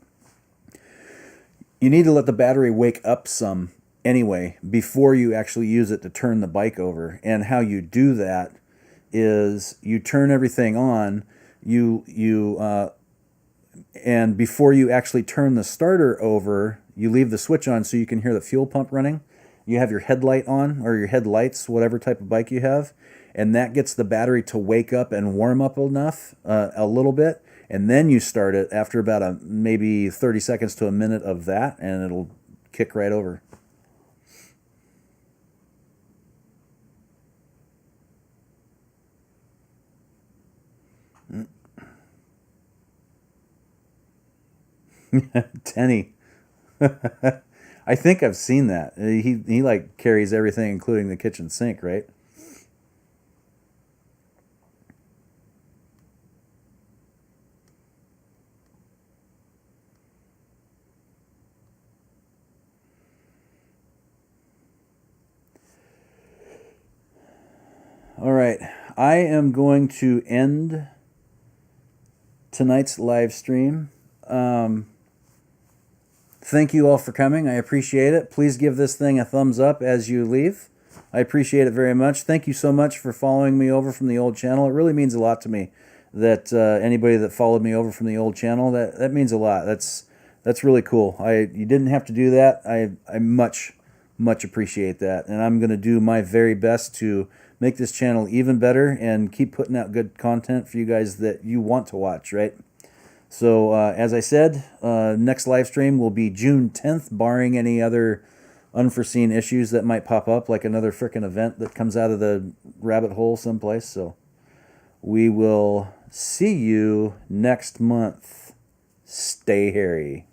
You need to let the battery wake up some anyway before you actually use it to turn the bike over. And how you do that is you turn everything on, and before you actually turn the starter over, you leave the switch on so you can hear the fuel pump running. You have your headlight on, or your headlights, whatever type of bike you have, and that gets the battery to wake up and warm up enough, a little bit, and then you start it after about maybe 30 seconds to a minute of that, and it'll kick right over. Tenny. I think I've seen that. He like carries everything, including the kitchen sink, right? All right. I am going to end tonight's live stream. Thank you all for coming. I appreciate it. Please give this thing a thumbs up as you leave. I appreciate it very much. Thank you so much for following me over from the old channel. It really means a lot to me that anybody that followed me over from the old channel, that means a lot. That's really cool. You didn't have to do that. I much appreciate that, and I'm going to do my very best to make this channel even better and keep putting out good content for you guys that you want to watch, right? So as I said, next live stream will be June 10th, barring any other unforeseen issues that might pop up, like another frickin' event that comes out of the rabbit hole someplace. So we will see you next month. Stay hairy.